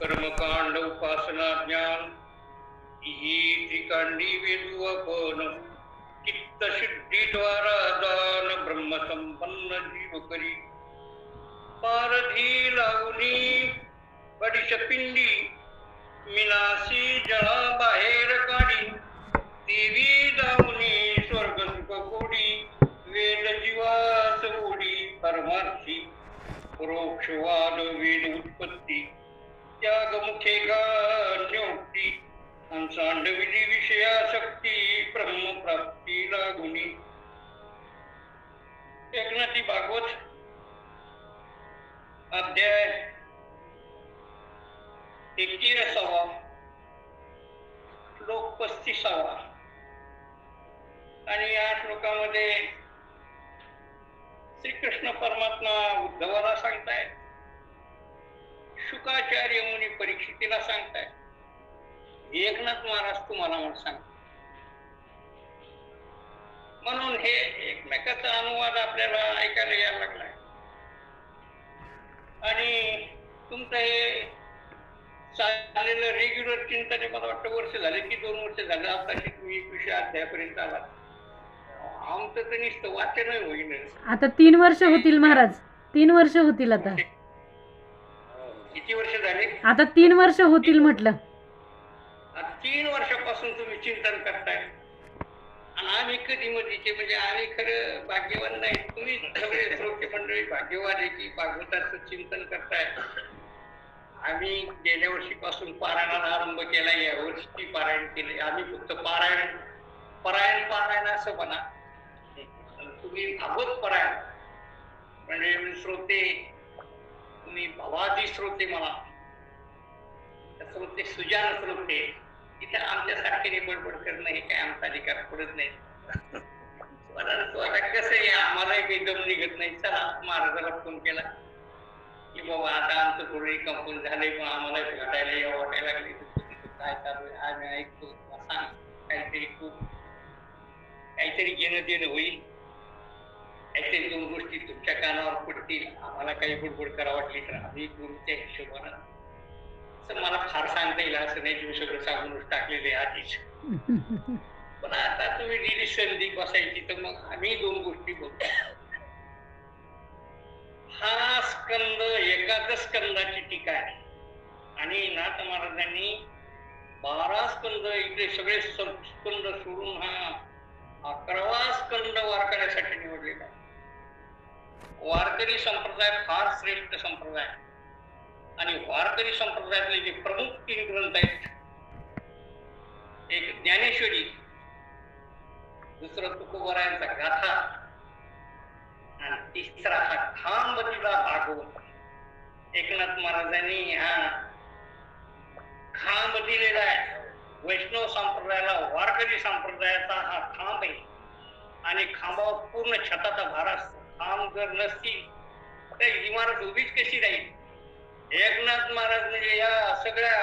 कर्मकांड उपासना ज्ञान ही त्रिकांडी वेदुवपन चित्त शुद्धी द्वारा दान ब्रह्म संपन्न जीव करी पारधी लावणी बडिशपिंडी मिनासी जळा बाहेर काढी देवी दावणी स्वर्ग सुख कोडी वेद जीवास ओढी परमार्थी परोक्षवाद वेद उत्पत्ती त्याग मुखे गाण्योक्ती सांडविधी विषयासक्ती ब्रह्मप्राप्ती लागुनी. एकनाथी भागवत अध्याय 31 श्लोक 35 आणि या श्लोकामध्ये श्रीकृष्ण परमात्मा उद्धवाला सांगताय, शुकाचार्य मुनी परीक्षितीला सांगताय, एकनाथ महाराज तुम्हाला म्हणून सांग. म्हणून हे एकमेकाचा अनुवाद आपल्याला ऐकायला यायला लागलाय आणि तुमचं हे चाललेलं रेग्युलर चिंतन मला वाटतं वर्ष झाले की 2 वर्ष झाले आताशी तुम्ही 21 अध्यायापर्यंत आला. आमचं तर नुसतं वाचन होईल. आता 3 वर्ष होतील महाराज, 3 वर्ष होतील. आता किती वर्ष झाले? आता 3 वर्ष होतील म्हटलं. 3 वर्षापासून तुम्ही चिंतन करताय आणि आम्ही कधी मधीचे म्हणजे आम्ही खरं भाग्यवान नाही. तुम्ही सगळे श्रोते मंडळी भाग्यवान आहे की भागवताचं चिंतन करताय. आम्ही गेल्या वर्षीपासून पारायणाला आरंभ केला, या वर्षी पारायण केले. आम्ही फक्त पारायण असं म्हणा, तुम्ही भागवत पारायण म्हणजे श्रोते, तुम्ही भावादी श्रोते म्हणा, श्रोते सुजान श्रोते. इथे आमच्यासारखे बडबड करणं हे काय आमचा अधिकार पडत नाही. परंतु आता कसं आहे, आम्हाला काही दम निघत नाही. चला महाराजाला फोन केला की बाबा आता आमचं थोडं कंपन झालंय, पण आम्हाला भेटायला या वाटायला लागली. काय चालू आहे आम्ही ऐकतो, सांग काहीतरी खूप काहीतरी घेणं देणं होईल, काहीतरी 2 गोष्टी तुमच्या कानावर पडतील. आम्हाला काही बडबड करा वाटली तर आम्ही तुमच्या हिशोबानं, असं मला फार सांगता येईल असं नाही, तुम्ही सगळं सांगूनच टाकलेले आधीच. पण आता तुम्ही दिली संधी बसायची तर मग आम्ही 2 गोष्टी बोलतो. हा स्कंद एकादश स्कंदाची टीका आहे आणि नाथ महाराजांनी 12 स्कंद, इकडे सगळे स्कंद सोडून हा 11वा स्कंद वारकऱ्यासाठी निवडलेला आहे. वारकरी संप्रदाय फार श्रेष्ठ संप्रदाय आणि वारकरी संप्रदायातले जे प्रमुख 3 ग्रंथ आहेत, एक ज्ञानेश्वरी, दुसरं तुकोबरायांचा गाथा आणि तिसरा हा खांबतीला भागवत. एकनाथ महाराजांनी हा खांब दिलेला आहे. वैष्णव संप्रदायाला वारकरी संप्रदायाचा हा खांब आहे आणि खांबावर पूर्ण छताचा भार असतो. खांब जर नसतील तर इमारत उभीच कशी राहील. एकनाथ महाराज म्हणजे या सगळ्या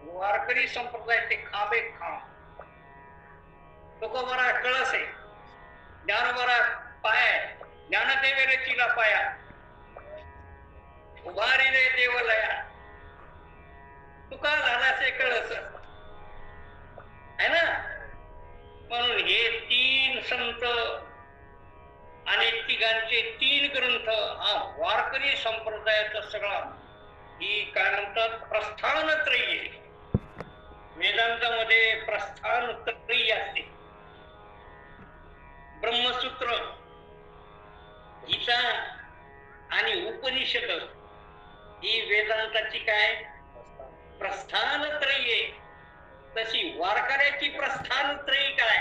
वारकरी संप्रदायाचे खांब एक खांब. तुकोबरा कळस आहे, ज्ञानोबरा पाय आहे, ज्ञानदेवेला चिला पाया उभारी रे देवलया, तुका झालासे कळस आहे ना. म्हणून हे 3 संत आणि तिघांचे 3 ग्रंथ, हा वारकरी संप्रदायाचा सगळा ही काय म्हणतात प्रस्थानत्रयी आहे. वेदांतामध्ये प्रस्थानत्रयी असते. ब्रह्मसूत्र, गीता आणि उपनिषद ही वेदांताची काय प्रस्थानत्रयी आहे. तशी वारकऱ्याची प्रस्थानत्रयी काय,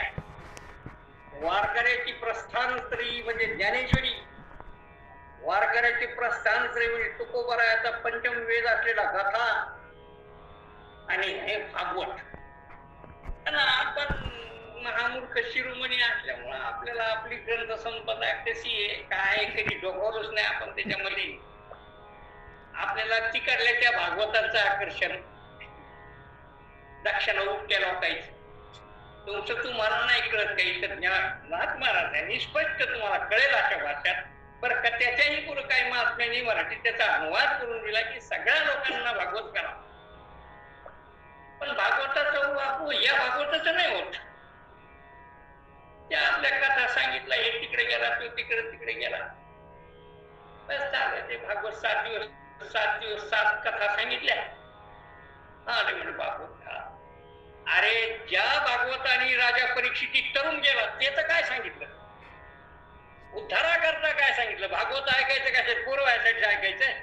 वारकऱ्याची प्रस्थानत्रयी म्हणजे ज्ञानेश्वरी, वारकऱ्याची प्रस्थानत्रयी म्हणजे तुकोबरायाचा पंचम वेद असलेला गाथा आणि हे भागवत. आपण महामूर्ख शिरोमणी असल्यामुळं आपल्याला आपली ग्रंथ संपदा कशी आहे काय कधी डोकावलंच नाही आपण त्याच्यामध्ये. आपल्याला तिकडल्या भागवतांचं आकर्षण, दक्षिणा उपट्या लोकायचं, तुमचं तुम्हाला नाही कळत काही तर नाथ महाराजांनी स्पष्ट तुम्हाला कळेल अशा भाषात. बरं का त्याच्याही पुढे काही महात्म्यांनी मराठीत त्याचा अनुवाद करून दिला की सगळ्या लोकांना भागवत करा. पण भागवताचा बापू या भागवताचं नाही होत. त्या आपल्या कथा सांगितल्या, हे तिकडे गेला तो तिकडे गेला, बस झालं. ते भागवत 7 दिवस 7 कथा सांगितल्या, आले म्हणजे भागवत. अरे ज्या भागवताने राजा परीक्षित तरुण गेला त्याचं काय सांगितलं, उद्धारा करता काय सांगितलं. भागवत ऐकायचं काय पोरं व्हायसाठी ऐकायचंय,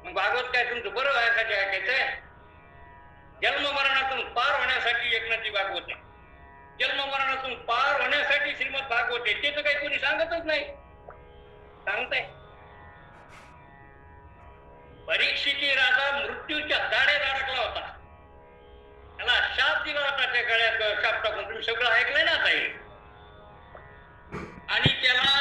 मग भागवत काय तुमचं बरं व्हायसाठी ऐकायचंय. जन्म मरणातून पार होण्यासाठी एकनाथी भागवत आहे, जन्म मरणातून पार होण्यासाठी श्रीमद भागवत आहे. ते तर काही कोणी सांगतच नाही. सांगताय परीक्षिती राजा मृत्यूच्या दाढेत अडकला होता, त्याला शाप दिला होता, त्या गळ्यात शाप टाकून. तुम्ही सगळं ऐकलंय ना आता. आणि त्याला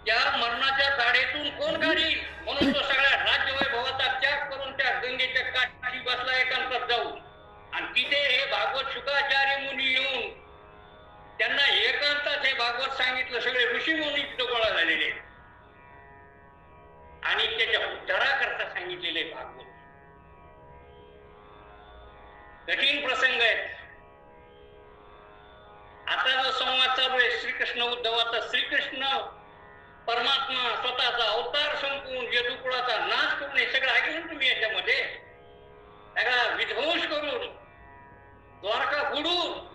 त्या मरणाच्या दाढेतून कोण काढील म्हणून तो सगळ्या राज्यवैभवाचा त्याग करून त्या गंगेच्या काठी बसला एकांतात जाऊन. आणि तिथे हे भागवत शुकाचार्य मुनी येऊन त्यांना एकांतात हे भागवत सांगितलं. सगळे ऋषी मुनी गोळा झालेले आणि त्याच्या उद्धाराकरता सांगितलेले भागवत. कठीण प्रसंग आहेत. आता जो संवाद चालू आहे श्रीकृष्ण उद्धवाचा, श्रीकृष्ण परमात्मा स्वतःचा अवतार संपवून यदुकुळाचा नाश करून हे सगळं ऐकलं तुम्ही. याच्यामध्ये सगळा विध्वंस करून द्वारका बुडून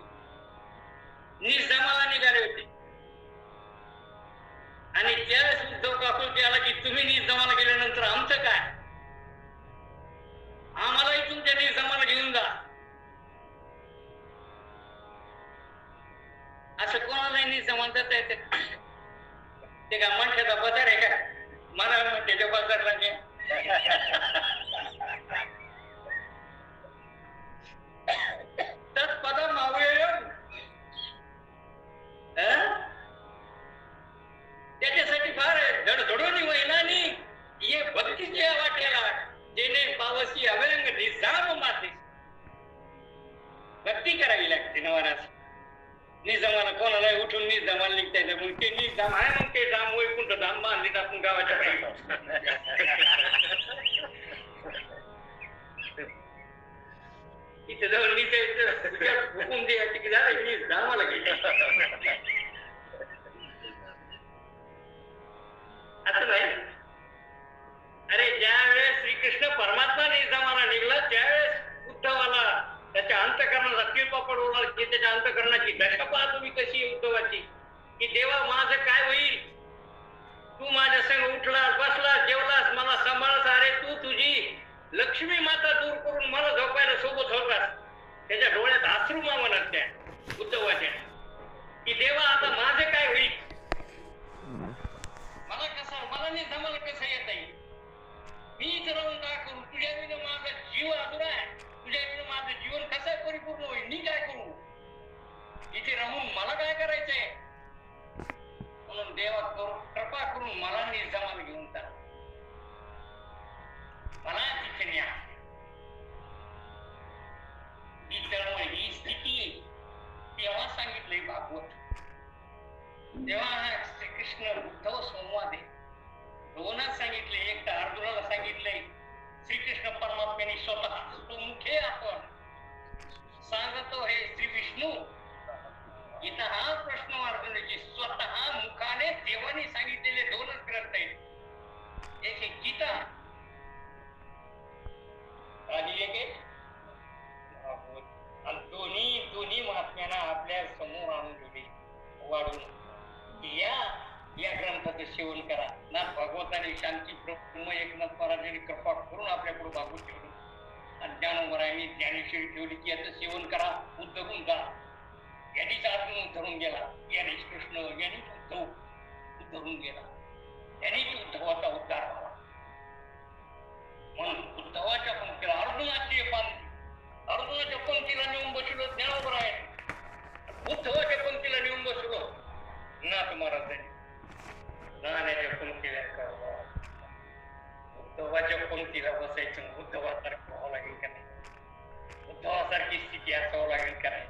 निजामाला निघाले होते. आणि त्यावेळेस उद्धव काकुळकी आला की तुम्ही निजामाला गेल्यानंतर आमचं काय, आम्हालाही तुमच्या निजामाला घेऊन जा. असं कोणालाही निजामाला जाता येते. ते का म्हणण्याचा बाजार आहे का, मला म्हणते बाजारला तत्पदा मावेयम. त्याच्यासाठी फार धडधडून वैनानी ये भक्तीच्या वाटेला जेणे पावसी अभंग निजाम माते. भक्ती करावी लागते नवरास. निजामाला कोणाला उठून निजामाला निघता येतं. मग ते निजाम आहे, मग ते धाम वैकुंठ धाम बांधलीत आपण गावाच्या बाहेर. इथे जाऊन हुकूम द्यायची की झालं निजामाला गेले. असं नाही. अरे ज्या वेळेस श्रीकृष्ण परमात्मा निजामाला निघला त्यावेळेस उद्धवाला त्याच्या अंतःकरणाचा किळपापड उडला की त्याच्या अंतःकरणाची दशा पहा तुम्ही कशी आहे उद्धवाची. की देवा माझं काय होईल, तू माझ्या संग उठलास बसलास जेवलास मला सांभाळस. अरे तू तुझी लक्ष्मी माता दूर करून मला झोपायला सोबत होतास. त्याच्या डोळ्यात अश्रू मावणार त्या उद्धवाच्या की देवा आता माझं काय होईल, मला निजामाला कसं येता येईल, मीच राहून काय करू, तुझ्या विना माझा जीव आदुरा आहे, तुझ्या विना माझं जीवन कसं परिपूर्ण होईल, मी काय करू, इथे राहून मला काय करायचंय. म्हणून देवा कृपा करून मला निजामाला घेऊन जा, मला तिथे न्या. ही चळवळ ही स्थिती तेव्हा सांगितलंय भागवत. तेव्हा श्रीकृष्ण उद्धव संवाद आहे. दोनच सांगितले, एक तर अर्जुन सांगितलंय श्रीकृष्ण परमात्म्याने स्वतः तो मुखे आपण सांगतो हे श्री विष्णू. इथं हा प्रश्न अर्जुनाची स्वतः मुखाने देवाने सांगितलेले दोनच ग्रंथ आहेत. एक आहे गीता आणि एक आहे भागवत. आणि दोन्ही महात्म्यांना आपल्या समोर आणून ठेवले वाढून या ग्रंथाचं सेवन करा ना. भगवताने शांती ब्रह्म एकनाथ महाराजांनी कृपा करून आपल्याकडे भागवत ठेवलं आणि ज्ञानोबरायांनी ज्ञानेश्वरी ठेवली की याचं सेवन करा, उद्धरून जा. यांनीच अर्जुन उद्धरून गेला, यांनीच कृष्ण, यांनीच उद्धव उद्धरून गेला, यांनीच उद्धवाचा उद्धार झाला. म्हणून उद्धवाच्या पंक्तीला अर्जुनाच्या पंक्तीला नेऊन बसलो ज्ञानोबरायन, उद्धवाच्या पंक्तीला नेऊन बसलो नाथ महाराजांनी. नाण्याच्या पंक्तीला उद्धवाच्या पंक्तीला बसायचं. उद्धवासारखं व्हावं लागेल का नाही? उद्धवासारखी स्थिती असावं लागेल का नाही?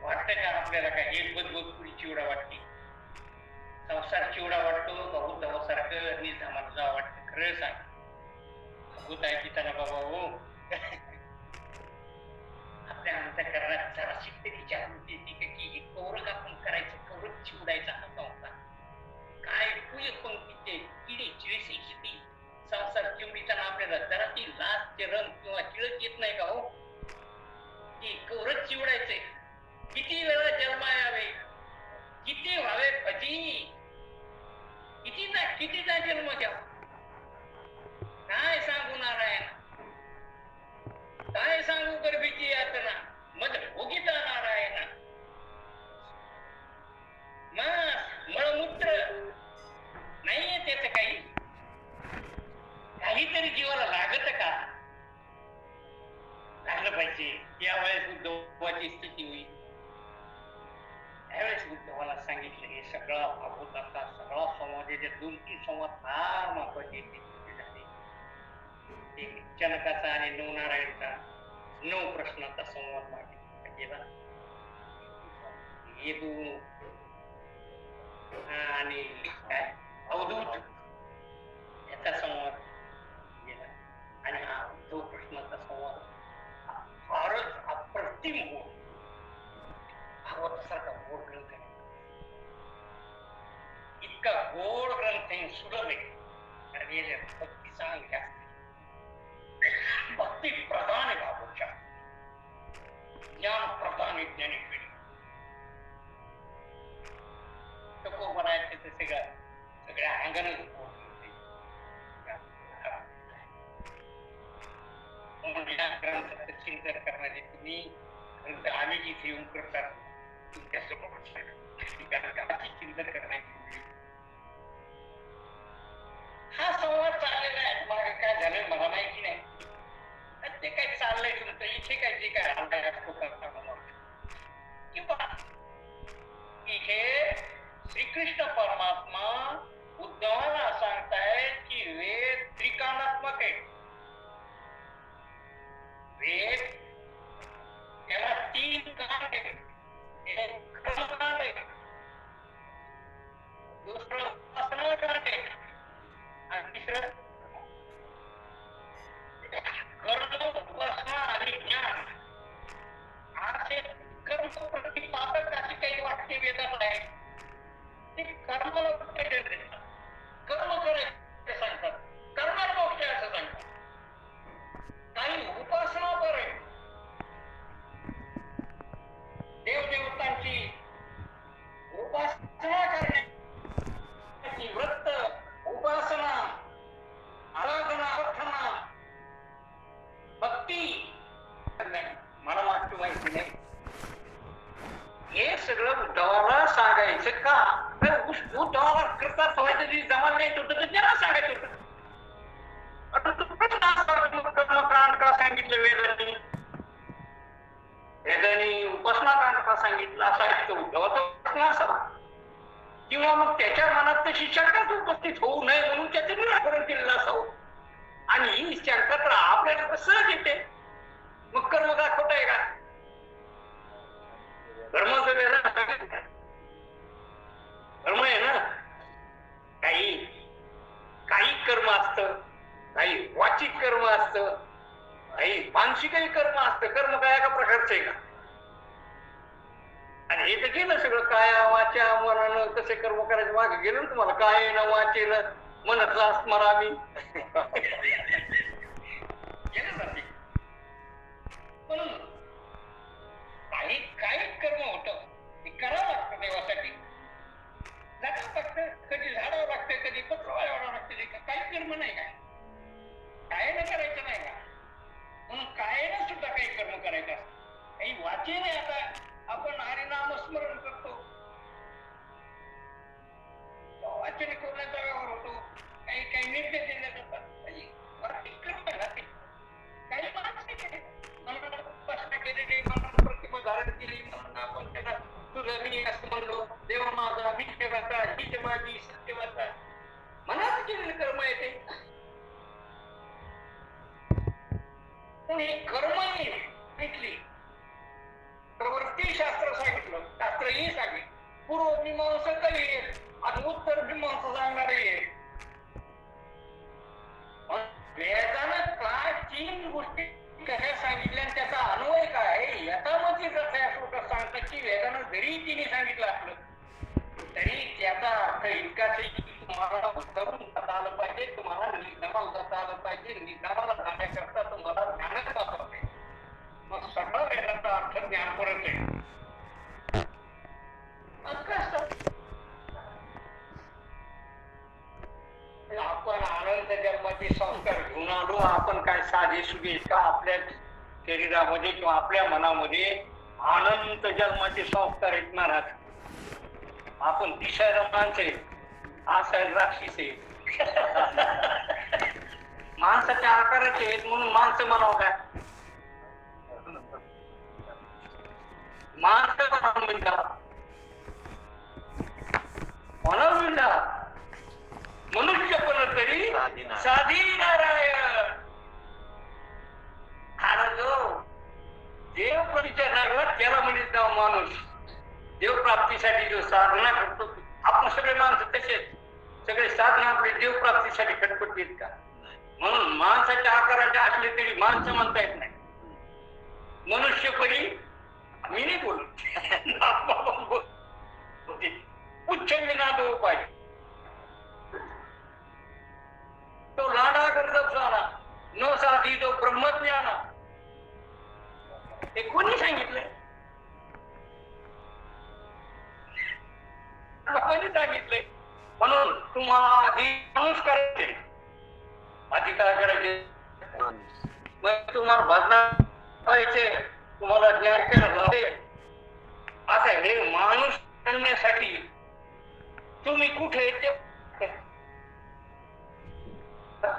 वाटतं का आपल्याला? काय एक बदबद पुढी चिवडा वाटते? संसार चिवडा वाटतो का उद्धवासारखं निजामात जा वाटतं? खरं सांग. भूत आहे की त्यांना बाबा हो. आपल्या अंतःकरणात जराशी तरी जागृती येते की हे कौरक आपण करायचं, कौरक चिवडायचा हा संसार. काय तुझे पंक्तीचे किडे चिळशी संसार चिवडीचा आपल्याला जरा ती लाच रंग किंवा चिळत येत नाही का हो? की कौरक चिवडायचंय. किती वेळा जन्मायावे, किती व्हावे फजी, कितीचा जन्म घ्या. काय सांगू नारायण, काय सांगू गर्भीची यातना, मध भोगिता नारायण. मळमूत्र नाहीये त्याच काहीतरी जीवाला लागत का? लागलं पाहिजे. यावेळेस उद्धवाची स्थिती होईल. त्यावेळेस उद्धवाला सांगितलं हे सगळा भागवताचा सगळा संवादाचे 2-3 संवाद फार महत्वाचे झाले. एक जनकाचा आणि नवनारायणचा 9 प्रश्नाचा संवाद मागितला गेला. येदू आणि काय अवधूत याचा संवाद गेला. आणि हा 2 प्रश्नाचा संवाद फारच अप्रतिम गोड, भागवतासारखा गोड ग्रंथ आहे. इतका गोड ग्रंथ आहे, सुलभ आहे. आणि याच्यात भक्तीचा अंग जास्त, भक्ती प्रधान आहे भागवत शास्त्र, ज्ञान प्रधान आहे ज्ञानेश्वरी. नको बनायचं ते सगळ्या अंगानेच गोड ग्रंथाचं चिंतन करणारे तुम्ही ग्रंथ आम्ही जिथे येऊन करतात तुमच्यासमोर चिंतन करण्याची हा संवाद चाललेला आहे. मागे काय झालं मला माहिती नाही. ते काय चाललंय तुमचं इथे काय जे काय किंवा इथे श्रीकृष्ण परमात्मा उद्धवाला सांगतायत की वेद त्रिकाणात्मक आहे. वेद त्याला 3 कान आहे. एक कर्मकांड आहे, दुसरं उपासनाकांड आहे आणि तिसरं कर्म, उपासना आणि ज्ञान. असे कर्म प्रतिपादक अशी काही वाक्य वेदात आहे. ते कर्माला कर्म करायचे सांगतात, कर्माला मोक्ष असं सांगतात. काही उपासना बरे, देवदेवतांची उपासना करण्याची व्रत, उपासना, आराधना, प्रार्थना, भक्ती मला वाटतं माहिती नाही. हे सगळं उद्धवाला सांगायचं का? उद्धवाला करता व्हायचं जमा नाही होतं तर त्यांना सांगायचं होतं. कर्मकांड का सांगितलं वेदांनी, उपासनाकांड का सांगितलं असा एक उद्धवाचा प्रश्न असावा. किंवा मग त्याच्या मनात तशी शंकाच उपस्थित होऊ नये म्हणून त्याचं निराकरण केलेलं असावं. आणि शंका तर आपल्याला सहज येते. मग कर्म का खोट आहे का? कर्माचं वेगळं कर्म आहे ना. काही कर्म असतं, काही वाच कर्म असतं, मानसिकही कर्म असतं. कर्म काय एका प्रकारचं आहे का? आणि हे तर केलं सगळं, काय वाचा मनानं कसे कर्म करायचे मागे गेलो ना तुम्हाला. काय ना वाचेल मनतला स्मरामी केलं ना ते. म्हणून काही काही कर्म होतं ते करावं लागतं देवासाठी. जगावं लागतं, कधी झाडावं लागतं, कधी पत्र वाढवावं लागतं. काही कर्म नाही काय कायनं करायचं नाही का? म्हणून कायनं सुद्धा काही कर्म करायचं असतं. काही वाचे नाही. आता आपण हरिनाम स्मरण करतो, वाचन करण्याचा व्यवहार होतो, काही काही निर्देश दिले जातात. काही कर्म आहे ना ते. काही मानसिक आहे, मनाला उपासना केलेली, मनाला प्रतिमा धारण केली, म्हणून आपण त्याला तुझं मी असं म्हणलो, देवा माझा मी ठेवायचा, हीच माझी सत्यवाचा, मनात केलेलं कर्म आहे ते. पण हे कर्म ऐकली, प्रवृत्ती शास्त्र सांगितलं, शास्त्रही सांगितलं. पूर्व मीमांसा कधी आणि उत्तर मीमांसा सांगणारे आहे. वेदानं का 3 गोष्टी कशा सांगितल्या आणि त्याचा अन्वय काय याचा मध्ये श्लोकात सांगतात की वेदानं जरी तिने सांगितलं असलं तरी त्याचा अर्थ इतकाच आहे की तुम्हाला उतरून जाता आलं पाहिजे, तुम्हाला निगमाला जाता आलं पाहिजे, निगमाला जाण्याकरता तुम्हाला ज्ञानच वापरते. मग सगळं वेदाचा अर्थ ज्ञानपरच आहे. आपण आनंद जन्माचे संस्कार घेऊन आलो. आपण काय साधे सुधे का आपल्या शरीरामध्ये किंवा आपल्या मनामध्ये अनंत जन्माचे संस्कार आहेत महाराज. आपण दिसायला माणसं आहे, असायला राक्षस आहे. माणसाच्या आकाराचे आहेत म्हणून माणसं म्हणावं काय? माणसं म्हणा मनुष्य पण तरी साधी नारायण. हा जो देव परिचय त्याला म्हणत नाव माणूस. देव प्राप्तीसाठी जो साधना करतो, आपण सगळे माणसं तसेच, सगळे साधना आपले देव प्राप्तीसाठी खटपटीत का? म्हणून माणसाच्या आकाराचे असले तरी माणसं म्हणता येत नाही. मनुष्यपरी मी नाही बोलत उच्च विनाद पाहिजे. तो लाडा गर्दप झाला न साधी तो ब्रह्मज्ञाना. हे कोणी सांगितलंय? कोणी सांगितलंय? म्हणून तुम्हाला आधी माणूस करायचे, आधी काय करायचे? मग तुम्हाला भजन पाहिजे, तुम्हाला ज्ञान केलं असं हे माणूस करण्यासाठी तुम्ही कुठे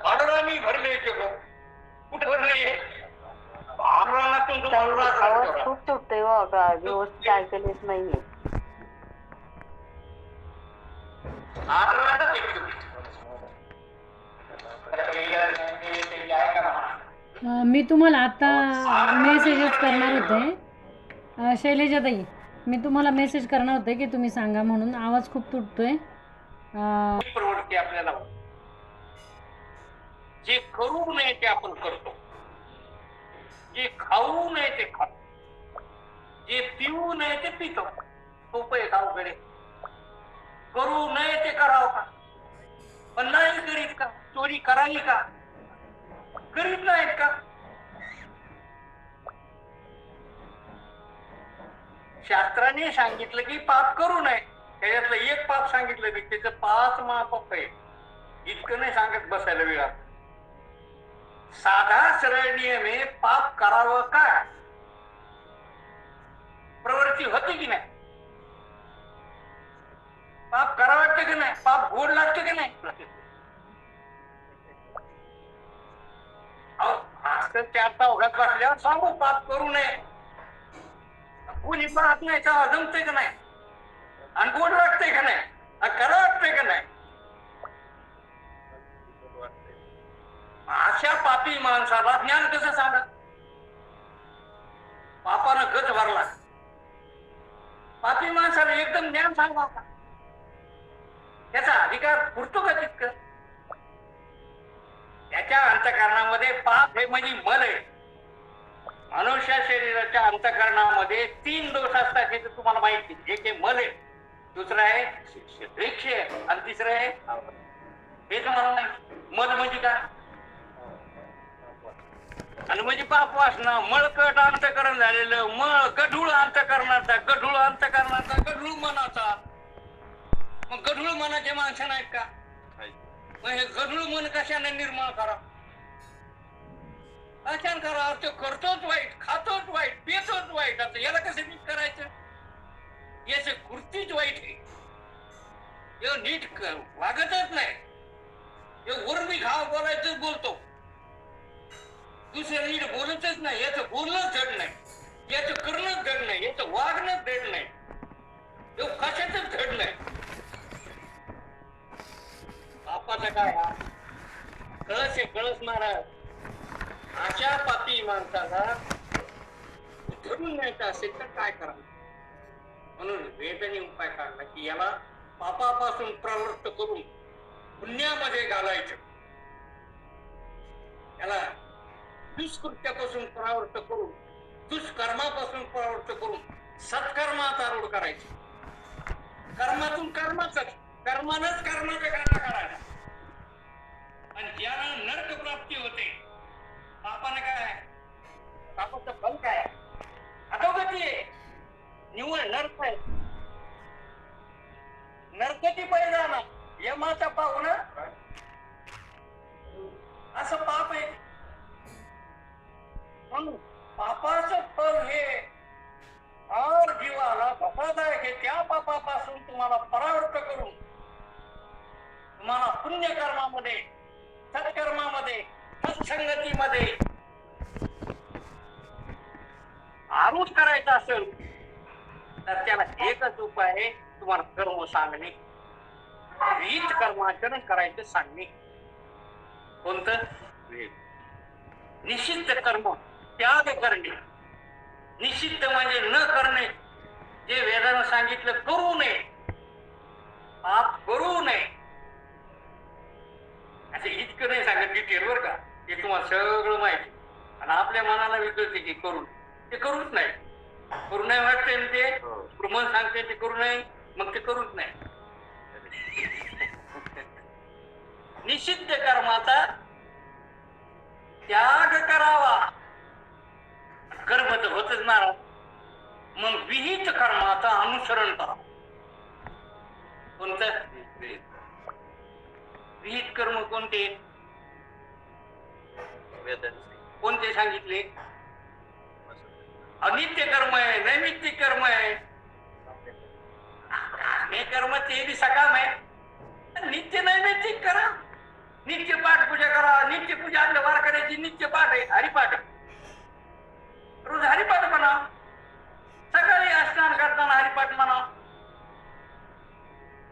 आडरामी भरले कुठे भरले? आवाज खूप तुटतोय हो, व्यवस्थित ऐकलेच नाहीये. मी तुम्हाला आता मेसेजच करणार होते. शैलेजाताई, मी तुम्हाला मेसेज करणार होते की तुम्ही सांगा म्हणून. आवाज खूप तुटतोय. प्रवृत्ती आपल्याला जे करू नये ते आपण करतो, जे खाऊ नये ते खातो, जे पिऊ नये ते पितो. सोपं आहे गावकडे. करू नये ते करावं का? पण नाही करीत का? चोरी करावी का? करीत नाहीत का? शास्त्राने सांगितलं की पाप करू नये. त्याच्यातलं एक पाप सांगितलं की त्याचं 5 महापाप आहे. इतकं नाही सांगत बसायला वेळा. साधा सरळ नियम आहे, पाप करावं का? प्रवृत्ती होते की नाही? पाप करावं वाटतं की नाही? पाप गोड लागतं की नाही? असं 4 तावघात बसल्यावर सांगू पाप करू नये. कोणी पाहत नाही का? जमतंय का नाही? आणि गोड वाटतंय का नाही? करा वाटतंय का नाही? अशा पापी माणसाला ज्ञान कसं सांगत? पापानं गच भरला. पापी माणसाला एकदम ज्ञान सांगा का? त्याचा अधिकार पुरतो का तितकं? त्याच्या अंतःकरणामध्ये पाप हे म्हणजे मल आहे. मनुष्य शरीराच्या अंतःकरणामध्ये 3 दोष असतात हे तर तुम्हाला माहिती. एक आहे मल आहे, दुसरं आहे भिक्ष आहे आणि तिसरं आहे हे तुम्हाला माहिती. मल म्हणजे काय आणि म्हणजे पाप वासना, मळकट अंतःकरण झालेलं, मळ गढूळ अंतःकरणाचा, गढूळ अंतःकरणाचा, गढूळ मनाचा. मग गढूळ मनाचे माणसं नाहीत का? मग हे गढूळ मन कशाने निर्माण करा? कशाने करा? तो करतोच वाईट, खातोच वाईट, पितोच वाईट. आता याला कसं नीट करायचं? याच कृतीच वाईट आहे. हे नीट वागतच नाही. हे वरमी घाव बोलायचंच बोलतो, दुसरं नीट बोलतच नाही. याचं बोलणंच धड नाही, याचं करणंच धड नाही, याचं वागणंच धड नाही, हे कशाचंच धड नाही. बापाचा काय हा कळस आहे, कळस महाराज. अशा पापी माणसाला धरून न्यायचं असेल तर काय करावं? म्हणून वेदाने उपाय काढला की याला पापापासून प्रवृत्त करून पुण्यामध्ये घालायचं, याला दुष्कृत्यापासून परावृत्त करून, दुष्कर्मापासून परावृत्त करून सत्कर्मात आरूढ करायचं. कर्मातून कर्माच, कर्मानच कर्माचा काढा काढायला. आणि ज्याला नरक प्राप्ती होते, पापाने काय, पापाचं फल काय? अधोगती आहे, निव्वळ नरक आहे. नरकची बैलाना यमाचा पाहून असं पाप आहे. म्हणून पापाचं फल हे और जीवाला धोकादायक आहे. त्या पापापासून तुम्हाला परावृत्त करून तुम्हाला पुण्यकर्मामध्ये, सत्कर्मामध्ये, सत्संगतीमध्ये आरूढ करायचं असेल तर त्याला एकच उपाय आहे, तुम्हाला कर्म सांगणे, रीत कर्माचरण करायचं सांगणे. कोणतं? निषिद्ध कर्म त्याग करणे. निषिद्ध म्हणजे न करणे, जे वेदानं सांगितलं करू नये, पाप करू नये. असं इतकं नाही सांगत डिटेल वर का, ते तुम्हाला सगळं माहिती. आणि आपल्या मनाला विकळते की करू, ते करूच नाही. करू नाही वाटते ते मन सांगते ते करू नये, मग ते करूच नाही. निषिद्ध कर्माचा त्याग करावा. कर्म तर होतच नाराज, मग विहित कर्माचा अनुसरण करा. कोणतं? विहित कर्म कोणते? कोणते सांगितले? अनित्य कर्म आहे, नैमित्तिक कर्म आहे. हे कर्म ते बी सकाम आहे. नित्य नैमित्तिक करा, नित्य पाठ पूजा करा. नित्य पूजा आपल्या वारकऱ्याची नित्य पाठ आहे, हरिपाठ आहे. रोज हरिपाठ म्हणा, सकाळी स्नान करताना हरिपाठ म्हणा,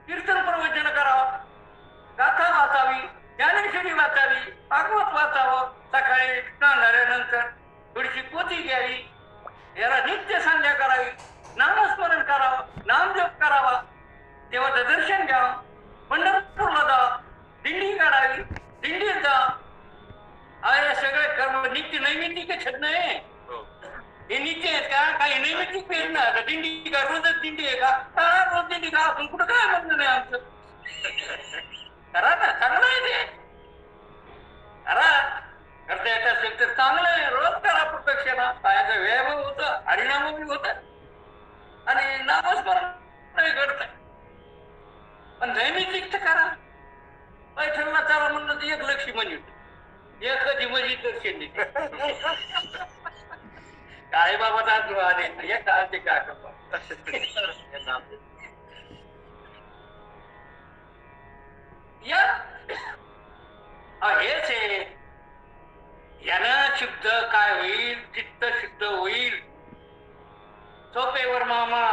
कीर्तन प्रवचन करावं, गाथा वाचावी, ज्ञानेश्वरी वाचावी, भागवत वाचावं. सकाळी स्नान झाल्यानंतर थोडीशी पोथी घ्यावी, याला नित्य संध्या करावी, नामस्मरण करावं, नामजप करावा, देवाचं दर्शन घ्यावं, पंढरपूरला जावं, दिंडी काढावी, दिंडीत जा. हे सगळे कर्म नित्य नैमित्तिक छत नाही. हे नित्य आहेत का? काही नैमित्तिक पेट ना. दिंडी का रोजच दिंडी आहे का? रोज दिंडी का? आपण कुठं काय म्हणलं नाही आमचं. करा ना, चांगलं आहे ते. करा, करता येत असेल तर चांगलं आहे. रोज करा प्रदक्षिणा. पायाचा व्यायाम होतं, हरिनाम बी होत आणि नामस्मरण घडतंय. पण नैमित्तिक तर करा. पैठणला चला म्हणलं तर 1 लक्ष म्हणजे एक कधी म्हणजे दर्शन देते. काय बाबा दादू आले या काळचे काय हेच आहे. यानं शुद्ध काय होईल? चित्त शुद्ध होईल. सोपेवर मामा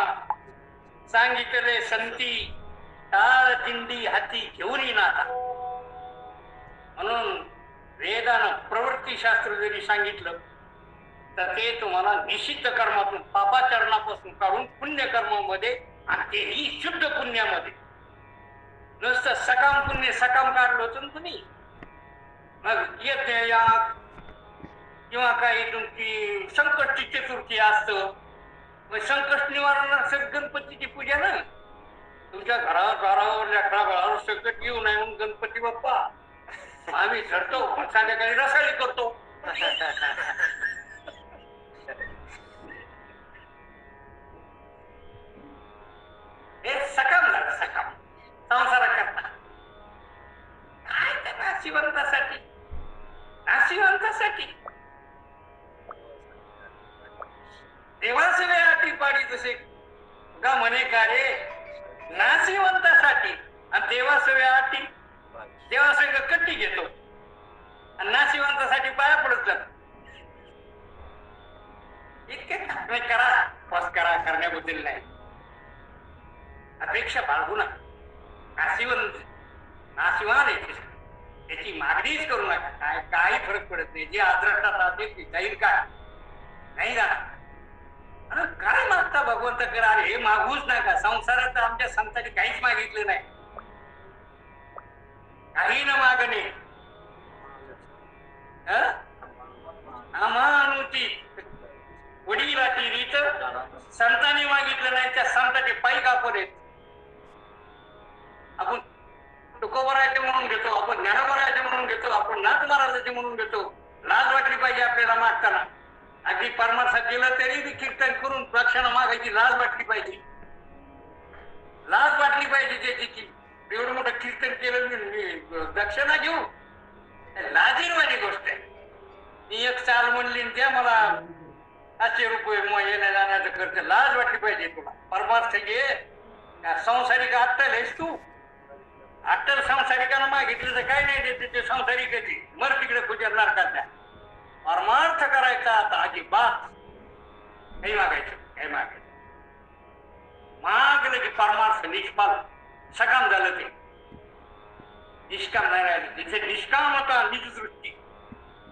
सांगितले संती, टाळ दिंडी हाती घेऊन येणार. म्हणून वेदानं प्रवृत्ती शास्त्र जरी सांगितलं तर ते तुम्हाला निषिद्ध कर्मातून, पापाचरणापासून काढून पुण्यकर्मामध्ये, आणि तेही शुद्ध पुण्यामध्ये. नुसतं सकाम पुण्य, सकाम काढलं होतं तुम्ही, मग येते या किंवा काही तुमची संकष्टी चतुर्थी असतं, मग संकष्ट निवारणासाठी गणपतीची पूजा ना, तुमच्या घरावर लेकरा घरावर संकट येऊ नये म्हणून गणपती बाप्पा आम्ही झडतो, संध्याकाळी रसाळी करतो. हे सकाम झालं, सकाम संसार करता काय त्या नाशिवंतासाठी, नाशिवंतासाठी देवासवे अटी पाडी तसे का म्हणे का रे, नाशिवंतासाठी. आणि देवासवे अटी देवासवे कट्टी घेतो आणि नाशिवंतासाठी पाया पडत जात. इतके करा बस करा, करण्याबद्दल नाही, अपेक्षा बाळगू नका. नाशिवान आहे त्याची मागणीच करू नका. काय काही फरक पडत नाही. जे आदरष्टात राहते ते जाईल काय नाही ना. काय मागता भगवंत करा, हे मागूच नका. संसारात आमच्या संतांनी काहीच मागितलं नाही, काही न मागणे. अमानुचित वडिलाची रीत संतांनी मागितलं नाही, त्या संतांचे पायी कापड आहेत. आपण तुकोबरायचे म्हणून घेतो, आपण ज्ञानोबरायचे म्हणून घेतो, आपण नाथ महाराजाचे म्हणून घेतो. लाज वाटली पाहिजे आपल्याला मागताना. अगदी परमार्थात गेलं तरी बी कीर्तन करून प्रक्षणा मागायची लाज वाटली पाहिजे. लाज वाटली पाहिजे त्याची की एवढं मोठं कीर्तन केलं मी दक्षिणा घेऊ, लाजीरवाणी गोष्ट आहे. मी एक चाल म्हणली त्या मला 500 रुपये येण्या जाण्याचं खर्च, लाज वाटली पाहिजे तुला. परमार्थ घे, संसारिक अट्टल आहेस तू. अट्टल संसारिकांना मागितलं तर काय नाही देते ते संसारिकाची, मर तिकडे खुजरणार का त्या. परमार्थ करायचा आता अजिबात काही मागायचं, काही मागायचं मागलं की परमार्थ निष्फल सकाम झालं. ते निष्काम नाही राहिलं. जिथे निष्काम होता निजदृष्टी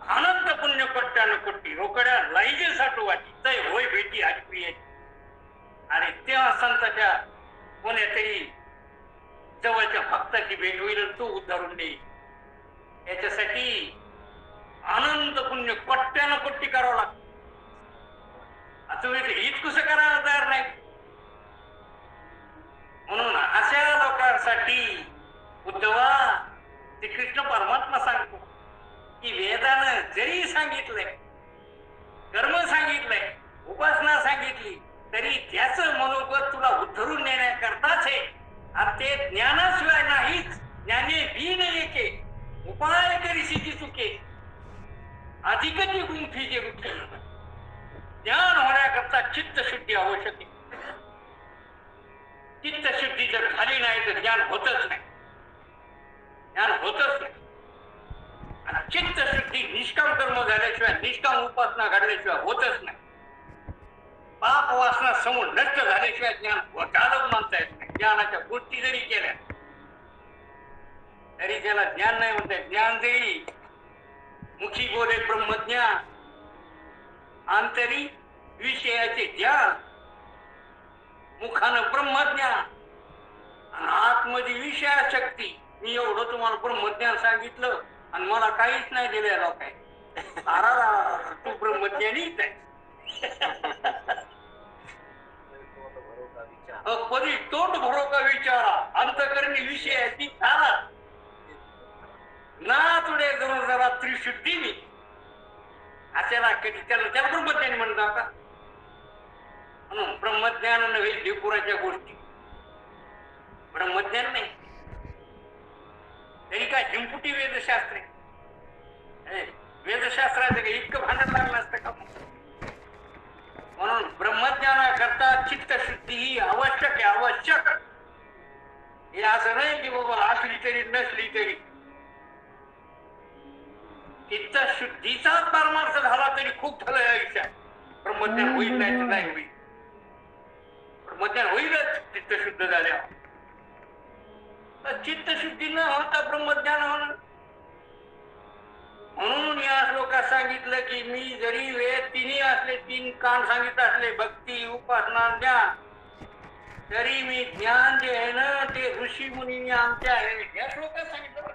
अनंत पुण्य कोट्यानं कोटी रोकड्या लाईजे साठवाची तय होय भेटी हरिप्रियाची. आणि त्या संताच्या कोण्यातरी जवळच्या भक्ताची भेट होईल, तो उद्धारून देईल. याच्यासाठी अनंत पुण्य कोट्यानं कोटी करावं लागतं. तुम्ही हीच कसं करायला तयार नाही. म्हणून अशा लोकांसाठी उद्धवा ते कृष्ण परमात्मा सांगतो की वेदानं जरी सांगितलंय, कर्म सांगितलंय, उपासना सांगितली, तरी त्याचं मनोगत तुला उद्धरून नेण्याकरताच आहे. आणि ते ज्ञानाशिवाय नाहीच. ज्ञाने बीन एके उपाय करीशी चुके अधिकची गुंफीचे रुखे. ज्ञान होण्याकरता चित्तशुद्धी आवश्यक आहे. चित्तशुद्धी जर झाली नाही तर ज्ञान होतच नाही, ज्ञान होतच नाही. आणि चित्तशुद्धी निष्काम कर्म झाल्याशिवाय, निष्काम उपासना घडल्याशिवाय होतच नाही. पाप वासना समोर नष्ट झाल्याशिवाय ज्ञान झालं म्हणता येत नाही. ज्ञानाच्या गोष्टी जरी केल्या तरी त्याला ज्ञान नाही म्हणता येत. ज्ञान देईल मुखी बोले ब्रह्मज्ञान, आंतरी विषयाचे ज्ञान, मुखानं ब्रह्मज्ञान आणि आतमध्ये विषयाशक्ती. मी एवढं तुम्हाला ब्रह्मज्ञान सांगितलं आणि मला काहीच नाही दिलं लोकांनी. अरा तू ब्रह्मज्ञानीच आहे. परी तोंड भरो का विचारा, अंतकरणी विषयाची तारा. ना तुडे जरा त्रिशुद्धी मी अशाला कधी त्याला ब्रह्मज्ञानी म्हणता का. म्हणून ब्रह्मज्ञान नव्हे ढेकुराच्या गोष्टी. ब्रह्मज्ञान नाही तरी काय झिंपुटी वेदशास्त्र आहे. वेदशास्त्राचं इतकं भांडण लागलं असतं का. म्हणून ब्रह्मज्ञानाकरता चित्तशुद्धी ही आवश्यक आहे, आवश्यक. हे असं नाही की बाबा असली तरी नसली तरी. चित्तशुद्धीचा परमार्थ झाला तरी खूप झालं आयुष्यात. ब्रह्मज्ञान होईल नाही तर नाही होईल. ब्रह्मज्ञान होईलच चित्तशुद्ध झाल्यावर. चित्तशुद्धी न होता ब्रह्मज्ञान होणार. म्हणून या श्लोकात सांगितलं की मी जरी वेद तिन्ही असले, 3 कान सांगितले असले, भक्ती उपासना ज्ञान, तरी मी ज्ञान जे आहे ना ते ऋषी मुनींनी आमच्या आहे या श्लोकात सांगितलं.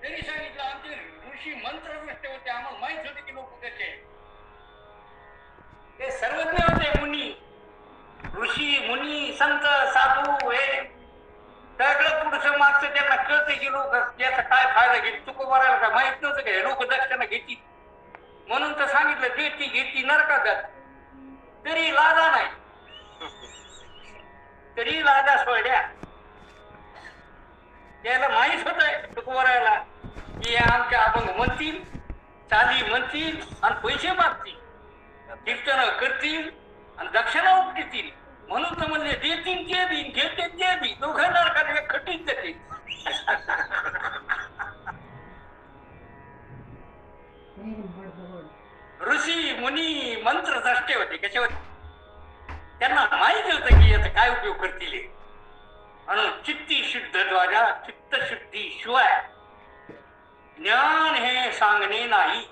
तरी सांगितलं आमचे ऋषी ऋषी मंत्र नसते होते, आम्हाला माहित होते की लोक कसे आहेत. ते सर्वज्ञ होते. मुनी, ऋषी, मुनी, संत, साधू, हे सगळं पुढचं मागचं त्यांना कळते की लोक याचा काय फायदा घेतील. तुकोबाराला काय माहित नव्हतं का लोक दक्षिणा घेतील म्हणून तर सांगितलं, देती घेती नरका जात तरी लाजा नाही, तरी लाजा सोडल्या. त्याला माहीत होत तुकोबाराला की आमच्या अभंग म्हणतील, चाली म्हणतील आणि पैसे मागतील, कीर्तन करतील आणि दक्षिणा उपटीतील. म्हणून तर म्हणले देतील जे बी घेते जे बी दोघं नरकाला खटीत जाते. ऋषी मुनी मंत्र द्रष्टे होते. कसे होते? त्यांना माहिती होतं की याचा काय उपयोग करतील. आणि चित्ती शुद्ध द्वारा चित्त शुद्धी शिवाय ज्ञान हे सांगणे नाही.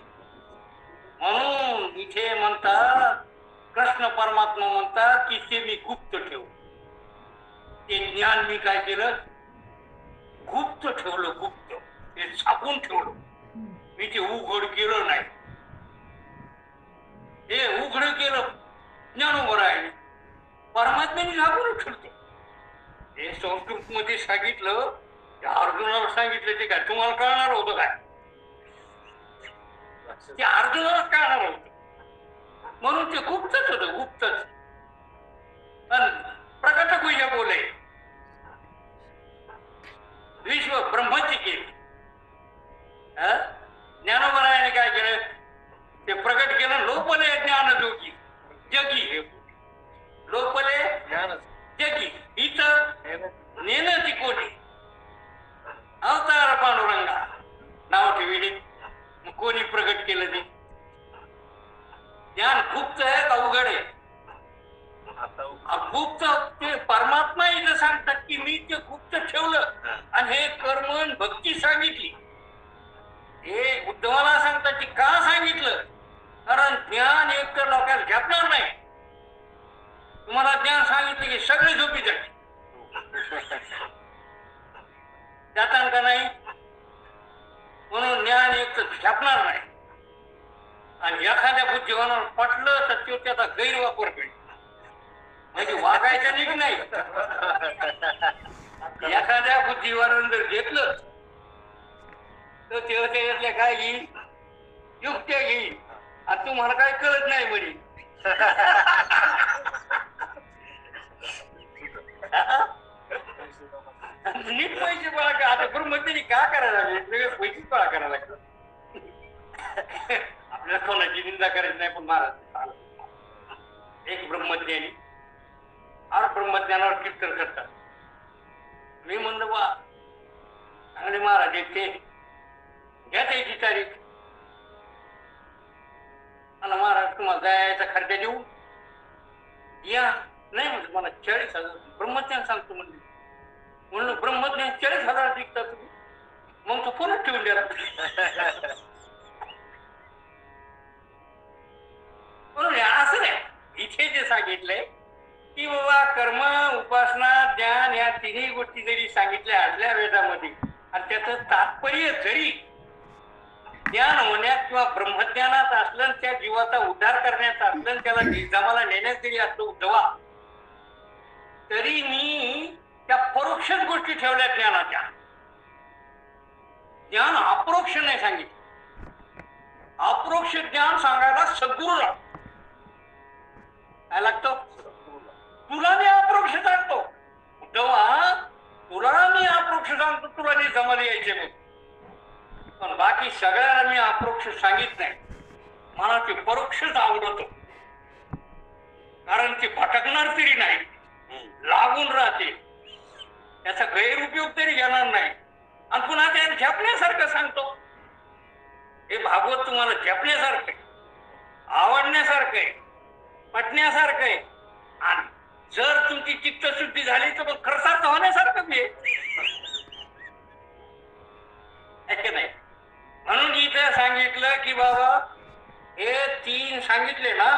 म्हणून इथे म्हणतात, कृष्ण परमात्मा म्हणतात की ते मी गुप्त ठेव. ते ज्ञान मी काय केलं? गुप्त ठेवलं. गुप्त ते झाकून ठेवलं. मी ते उघड केलं नाही. हे उघड केलं ज्ञानोबर आहे. परमात्म्याने झाकून ठेवते. हे संस्कृत मध्ये सांगितलं, अर्जुनाला सांगितलं ते काय तुम्हाला कळणार होतं काय? ते अर्जुनालाच कळणार होतं. म्हणून ते गुप्तच होतं. गुप्तच. प्रकट गुह्य बोले विश्व ब्रह्मची केली. ज्ञानोबरायाने काय केलं? ते प्रकट केलं. लोपले ज्ञान जोगी जगी, लोपले जगी इथं नेन ती कोटी अवतार पांडुरंगा नाव ठेवले. मग कोणी प्रकट केलं ते ज्ञान? गुप्त आहे का उघड आहे? गुप्त ते परमात्मा इथं सांगतात की मी ते गुप्त ठेवलं आणि हे कर्म भक्ती सांगितली. हे उद्धवाला सांगतात की का सांगितलं? कारण ज्ञान एक तर लोकांना झेपणार नाही. तुम्हाला ज्ञान सांगितलं की सगळे झोपी जाते. जातान का नाही? म्हणून ज्ञान एक तर झेपणार नाही. आणि एखाद्या बुद्धिवानाला पटलं तर तो त्याचा गैरवापर करेल. म्हणजे वागायचा नीट नाही. एखाद्या बुद्धिवानानं जर घेतलं तर ते त्यातल्या काय घेईल? युक्त्या घेईल. आणि तुम्हाला काय कळत नाही म्हणे. नीट पैसे गोळा करा. आता ब्रह्मज्ञानी का करायला लागले? पैसे गोळा करायला लागतात. आपल्याला कोणाची निंदा करायची नाही. पण महाराज एक ब्रह्मज्ञानी और ब्रह्मज्ञानावर कीर्तन करतात. मी म्हणलं बा चांगले महाराज एक ते घ्या त्याची तारीख. मला महाराज तुम्हाला जायचा खर्च देऊ या. नाही म्हणजे मला 40,000 ब्रह्मज्ञान सांगतो म्हणजे. म्हणलं ब्रह्मज्ञान 40,000 विकता तुम्ही? मग तो फोनच ठेवून द्या. म्हणून असं नाही. इथे जे सांगितलंय की बाबा कर्म, उपासना, ज्ञान या तिन्ही गोष्टी जरी सांगितल्या असल्या वेदामध्ये आणि त्याचं तात्पर्य जरी ज्ञान होण्यात किंवा ब्रह्मज्ञानात असलं, त्या जीवाचा उद्धार करण्यात असलं, त्याला निजामाला नेण्यात जरी असलं उद्धवा, तरी मी त्या परोक्ष गोष्टी ठेवल्या ज्ञानाच्या. ज्ञान अप्रोक्ष नाही सांगितलं. अप्रोक्ष ज्ञान सांगायला सद्गुरू लागतो. काय लागतो? तुला मी अप्रोक्ष सांगतो तेव्हा तुला मी अप्रोक्ष सांगतो, तुला निजामाला यायचे मग. पण बाकी सगळ्याला मी अप्रोक्ष सांगित नाही. मला ते परोक्षच आवडतो. कारण ते भटकणार तरी नाही, लागून राहते. त्याचा गैरउपयोग तरी घेणार नाही. आणि पुन्हा त्या झेपण्यासारखं सांगतो. हे भागवत तुम्हाला झेपण्यासारखं आहे, आवडण्यासारखं आहे, पटण्यासारखं आहे. आणि जर तुमची चित्तशुद्धी झाली तर मग खरसार्थ होण्यासारखं बी आहे नाही. म्हणून इथं सांगितलं की बाबा हे 3 सांगितले ना,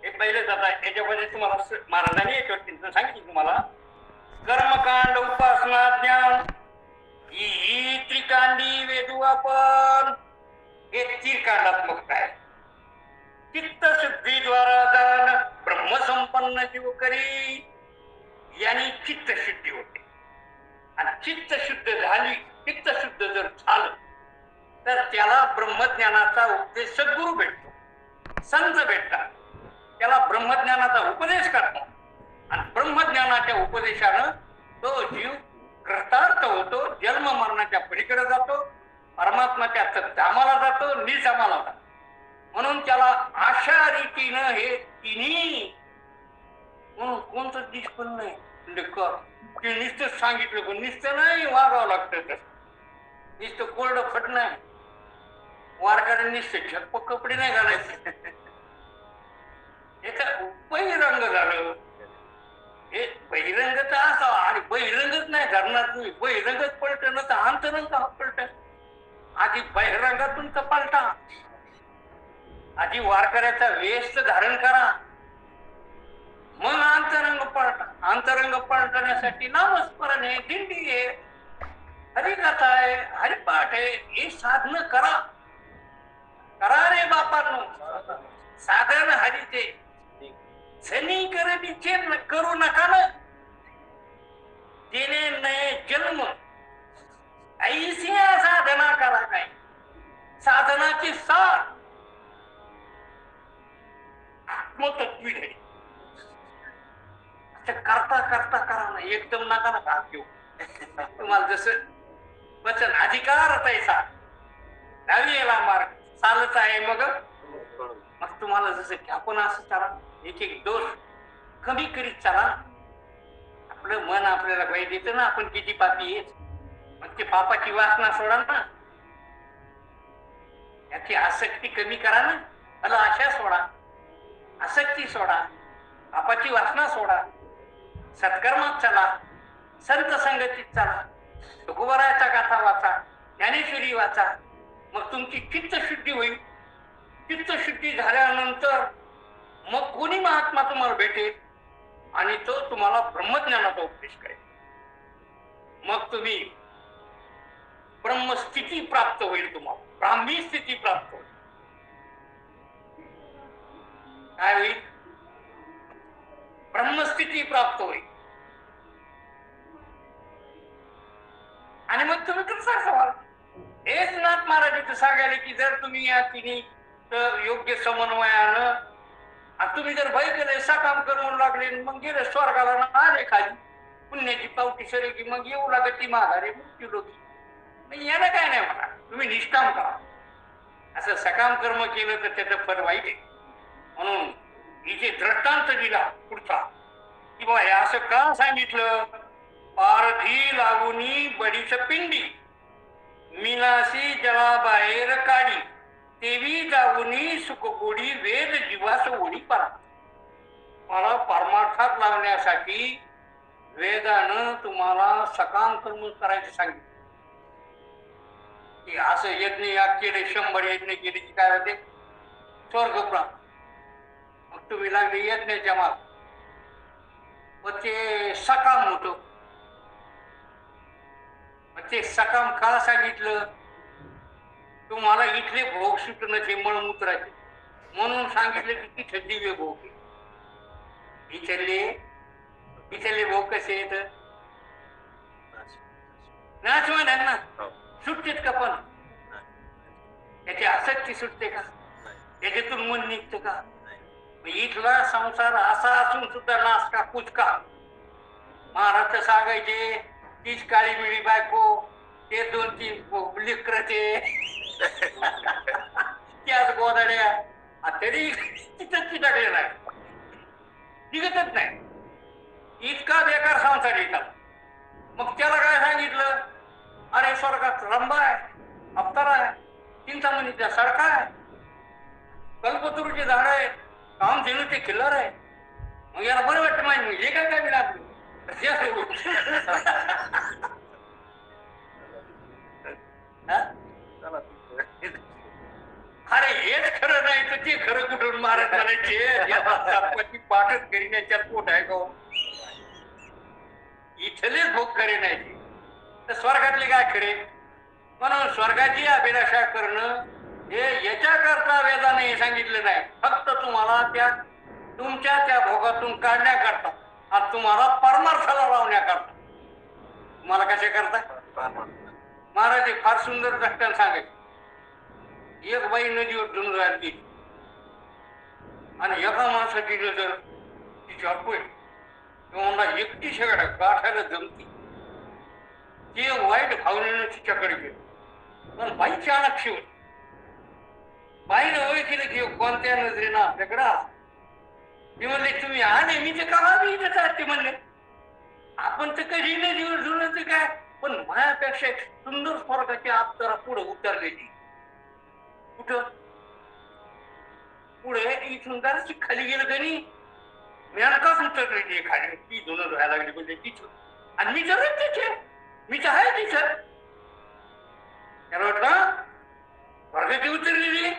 हे पहिलेच. आता याच्यामध्ये तुम्हाला महाराजांनी याच्यावर सांगितलं तुम्हाला कर्मकांड, उपासना, ज्ञान ही त्रिकांडी वेदू आपण हे त्रिकांडात्मक आहे. चित्तशुद्धीद्वारा दान ब्रह्मसंपन्न जीव करी यांनी चित्तशुद्धी होते. आणि चित्तशुद्ध झाली, चित्तशुद्ध जर झालं तर त्याला ब्रह्मज्ञानाचा उपदेश सद्गुरू भेटतो, संत भेटतात, त्याला ब्रह्मज्ञानाचा उपदेश करतात. आणि ब्रह्मज्ञानाच्या उपदेशानं तो जीव कृतार्थ होतो, जन्म मरणाच्या पलीकडे जातो, परमात्माच्या धामाला जातो, निजामाला जातो. म्हणून त्याला अशा रीतीनं हे तिन्ही म्हणून कोणतं दिस पण नाही ते नुसतं सांगितलं पण नुसतं नाही वागावं लागतं. तसं नुसतं कोरडं फट नाही, वारकऱ्यांनी नुसतं झप्प कपडे नाही घालायचे. याचा बहिरंग झालं. हे बहिरंग तर असावा आणि बहिरंगच नाही धरणार तुम्ही. बहिरंगच पलट ना तर अंतरंग का पलट. आधी बहिरंगातून तर पलटा. आधी वारकऱ्याचा वेश धारण करा, मग अंतरंग पलटा. अंतरंग पलटण्यासाठी नामस्मरण आहे, दिंडी आहे, हरिकथा आहे, हरिपाठ आहे. हे साधन करा. करा रे बापांनो, साधन हरीचे. सनी करडीचे करू नका ना, तिने नये जन्म ऐशी साधना करा. काय साधनाची सार आत्मतत्वी घडी. करता करता करा ना, एकदम नका ना हात घेऊ. तुम्हाला जसं वचन अधिकार तैसा डावी याला मार्ग चालत आहे. मग तुम्हाला जसं की आपण असं चला, एक एक दोष कमी करीत चला. आपलं मन आपल्याला काही देतं ना, आपण किती पापी येत. मग ते पापाची वासना सोडा ना, याची आसक्ती कमी करा ना. मला आशा सोडा, आसक्ती सोडा, पापाची वासना सोडा, सत्कर्मात चला, संत संगतीत चला, तुकोबारायचा गाथा वाचा, ज्ञानेश्वरी वाचा. मग तुमची चित्तशुद्धी होईल. चित्तशुद्धी झाल्यानंतर मग कोणी महात्मा तुम्हाला भेटेल आणि तो तुम्हाला ब्रह्मज्ञानाचा उपदेश करेल. मग तुम्ही ब्रह्मस्थिती प्राप्त होईल, तुम्हाला ब्राह्मी स्थिती प्राप्त होईल. काय होईल? ब्रह्मस्थिती प्राप्त होईल. आणि मग तुम्ही कसं असाल? हेच नाथ महाराज सांगायला की जर तुम्ही या तिन्ही योग्य समन्वयानं तुम्ही जर भय केले, सकाम करून लागले, मग गेले स्वर्गाला ना आले खाली, पुण्याची पावटी सरे की मग येऊ लागत ती माघारे मुक्ती लोकी. नाही, याला काय नाही म्हणा, तुम्ही निष्काम करा. असं सकाम कर्म केलं तर त्याचं फळ वाईट आहे. म्हणून इथे दृष्टांत दिला पुढचा की बाबा हे असं का सांगितलं? पारधी लागुनी बडीच पिंडी, मिनासी जलाबाहेर काढी, तेवी जाऊनी सुखगोडी वेद जीवास ओढी परा. मला परमार्थात लावण्यासाठी वेदानं तुम्हाला सकाम कर्म करायचं सांगितलं. की असं यज्ञ याग केले, 100 यज्ञ केले की काय होते? स्वर्ग प्राप्त. मग तुम्ही लागले यज्ञाच्या माग, मग ते सकाम होतं. मग ते सकाम का सांगितलं? तुम्हाला इथले भोग सुटण्याचे मळमूत्राचे म्हणून सांगितले की तिथे दिव्य भोग. इथले भोग कसे येत? नाचवाना सुटतेत का? पण त्याची आसक्ती सुटते का? त्याच्यातून मन निघतं का? इथला संसार असा असून सुद्धा नाश का कुचका. महाराज सांगायचे तीच काळी मिळी बायको, ते 2-3 लेकरचे त्याच गोदाड्या तरी तिथंच चिटकलेला आहे, निघतच नाही. इतका बेकार संसार येतात. मग त्याला काय सांगितलं? अरे स्वर्गात रंबा आहे, अप्सरा आहे, चिंतामणीच्या सडका आहे, कल्पतरूचे झाड आहे, कामधेनूचे खिल्लार आहे. मग याला बरं वाटतं माहिती हे काय काय लागलं. अरे हेच खरं नाही तर ते खरं कुठून? महाराज म्हणायचे पाठच करीण्याच्या पोट आहे का? इथलेच भोग करे नाही तर स्वर्गातले काय खरे? म्हणून स्वर्गाची अभिलाषा करणं हे याच्याकरता वेदाने हे सांगितलं नाही, फक्त तुम्हाला त्या तुमच्या त्या भोगातून काढण्याकरता आणि तुम्हाला परमार्थाला लावण्याकरता. तुम्हाला कशा करता? महाराज हे फार सुंदर दृष्टांत सांगायचे. एक बाई नदीवर धुऊन राहिली आणि एका माणसाची नजर तिच्यावर पडली तेव्हा मला एकटी सगळ्या गाठायला जमती. ते वाईट भावनेनं तिच्याकडे गेलं पण बाई चाणक्य होती. बाईनं ओळखीलं की कोणत्या नजरेनं आपल्याकडे आला. ते म्हणले तुम्ही आले मी ते का मी इथं आहे ते म्हणले. आपण तर कधी नदीवर धुण्याचं काय पण मायापेक्षा एक सुंदर स्वर्गाची आत जरा पुढे उतरलेली. कुठं? पुढे इथून जराशी खाली गेलं का नाही मेनकाच उतरलेली खाली. ती धुणं धुवायला लागली म्हणजे तिथं आणि मी तर तिथे मी तर आहे तिथं. त्याला वाटलं स्वर्गाची उतरलेली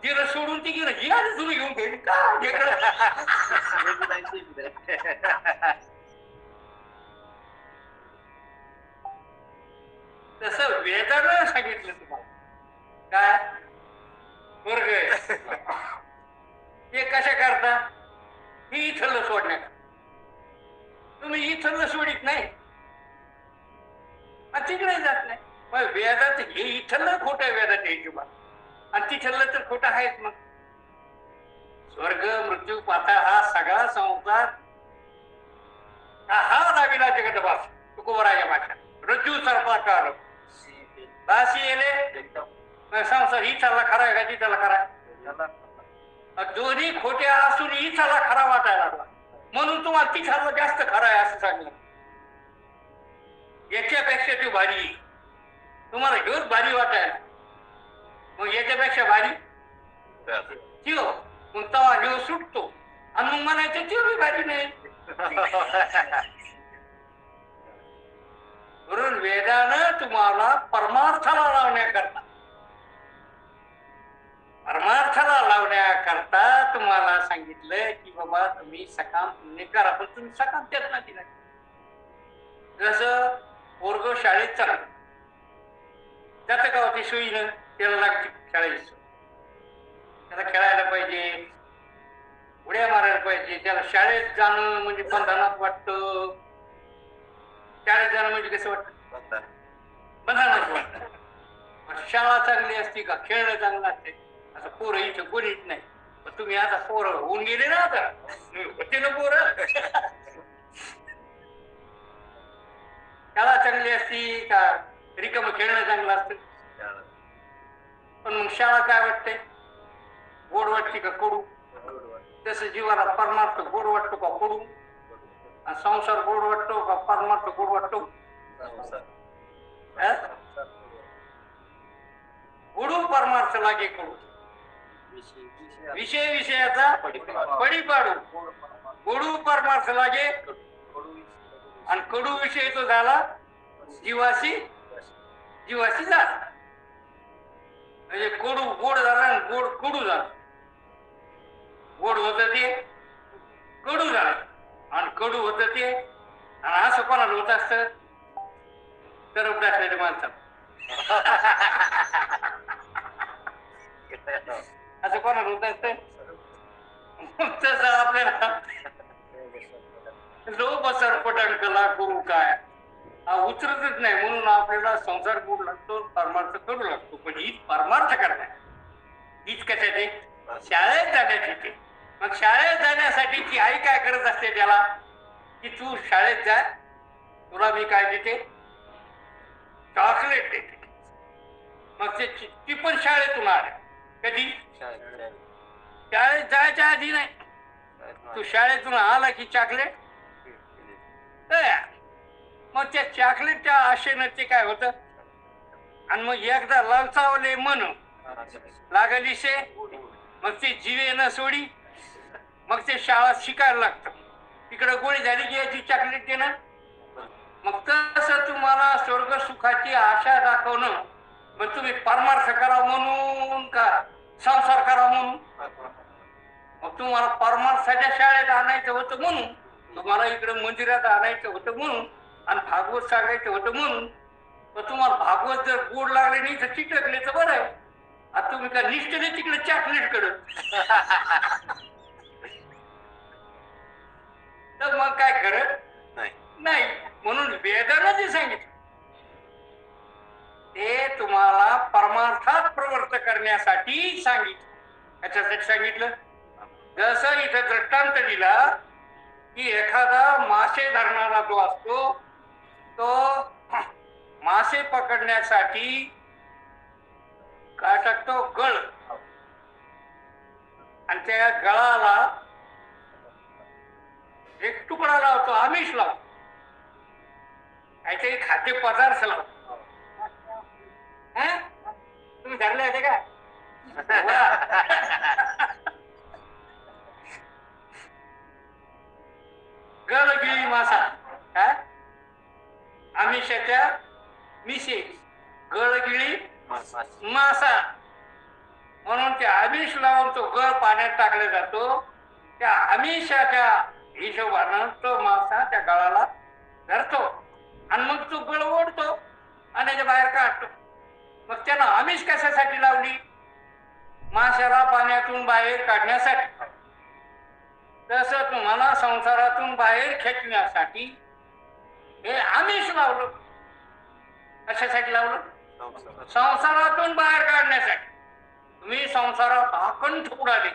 तिला सोडून ती गेलं ही आधी धुणं घेऊन गेली का तसं वेदानं सांगितलं तुम्हाला काय वर्ग हे कशा करता? ही इथलं सोडण्यात तुम्ही इथलं सोडित नाही आणि तिकडे जात नाही. मग वेदात हे इथलं खोटं वेदात यायची बा आणि तिथलं तर खोटं आहेच. मग स्वर्ग मृत्यू पाता हा सगळा संसार हा दाविला जगत बास तुकोबराच्या भाषा रज्जू सर्पाकार दासी येले संसार ही चालला खरा आहे का ती त्याला खरा आहे. दोन्ही खोट्या असून ही चालला खरा वाटायला लागला म्हणून तुम्हाला ती चालला जास्त खरा आहे असं सांगलं. याच्यापेक्षा ती भारी तुम्हाला ह्योच भारी वाटायला मग याच्यापेक्षा भारी त्यो मग तवा ह्यो सुटतो आणि मग म्हणायचं त्यो बी भारी नाही. म्हणून वेदानं तुम्हाला परमार्थाला लावण्याकरता तुम्हाला सांगितलं की बाबा तुम्ही सकाम पुण्य करा पण तुम्ही सकाम त्यात नाही दिला. जसं पोरग शाळेत चालत त्याचं का होती सोयीनं त्याला लागते शाळेची सोय. त्याला खेळायला पाहिजे उड्या मारायला पाहिजे. त्याला शाळेत जाणं म्हणजे बंधनात वाटतं. शाळेत जाणं म्हणजे कसं वाटतं? बंधनात वाटतं. शाळा चांगली असती का खेळणं चांगलं असते असं पोरं इथं कोणीच नाही. पण तुम्ही आता पोरं होऊन गेले ना आता होते ना पोरं. शाळा चांगली असती का रिकामं खेळणं चांगलं असतं. पण मग शाळा काय वाटते? गोड वाटते का कडू? तसं जीवाला परमार्थ गोड वाटतो का कडू? आणि संसार गोड वाटतो का परमार्थ गोड वाटतो? कडू परमार्थ लागे कडू. विषय विषयाचा पडी पाडू. कडू परमार्थ लागे आणि कडू विषय तो झाला जीवाशी झाला. म्हणजे कडू गोड झाला आणि गोड कडू झाला. गोड होत ते कडू झालं आणि कडू होत ते आणि असं कोणाला होत असतं तर असलेल्या माणसाला असं कोणाला होत असतं. तसं आपल्याला लोभ सरपटण कला करू काय हा उतरतच नाही म्हणून आपल्याला संसार गोड लागतो परमार्थ करू लागतो. पण हीच परमार्थ करणार हीच कशाची? शाळेत जाण्याची. ते मग शाळेत जाण्यासाठी ती आई काय करत असते त्याला की तू शाळेत जा तुला मी काय देते? चॉकलेट देते. मग ती पण शाळेतून आली कधी? शाळेत जायच्या आधी नाही. तू शाळेतून आला की चॉकलेट मग त्या चॉकलेटच्या आशेनं ते काय होतं आणि मग एकदा लालचावले मन लागली शे मग ते जीवे न सोडी मग ते शाळा शिकायला लागतं. तिकडे गोळी झाली की याची चॉकलेट देणं. मग तसं तुम्हाला स्वर्ग सुखाची आशा दाखवणं मग तुम्ही परमार्थ करा म्हणून का संसार करा म्हणून? मग तुम्हाला परमार्थाच्या शाळेत आणायचं होतं म्हणून तुम्हाला इकडे मंदिरात आणायचं होतं म्हणून आणि भागवत सांगायचं होतं म्हणून. तर तुम्हाला भागवत जर गोड लागले नाही तर चिटकले तर बरं आहे. आता तुम्ही तुम्ही का निष्ठेने तिकडे चॉकलेट कडं तर मग काय खरं नाही. म्हणून वेदानं जे सांगितलं ते तुम्हाला परमार्थात प्रवृत्त करण्यासाठी सांगितलं. याच्यासाठी सांगितलं जसं इथं दृष्टांत दिला की एखादा मासे धरणारा जो असतो तो मासे पकडण्यासाठी काय टाकतो गळ आणि त्या गळाला एक तुकडा लावतो आमिष लावतो काहीतरी खाद्य पदार्थ लावतो. तुम्ही धरले होते का? गळगिळी मासा काय आमिषाच्या मिसेस गळगिळी मासा म्हणून ते आमिष लावून तो गळ पाण्यात टाकला जातो. त्या आमिषाच्या हिशोबानं तो मासा त्या गळाला धरतो आणि मग तो गळ ओढतो आणि त्याच्या बाहेर काढतो. मग त्यानं आमिष कशासाठी लावली? माशाला पाण्यातून बाहेर काढण्यासाठी. तसं तुम्हाला संसारातून बाहेर खेचण्यासाठी हे आमिष लावलं. कशासाठी लावलं? संसारातून बाहेर काढण्यासाठी. तुम्ही संसारात आकंठ उडाले.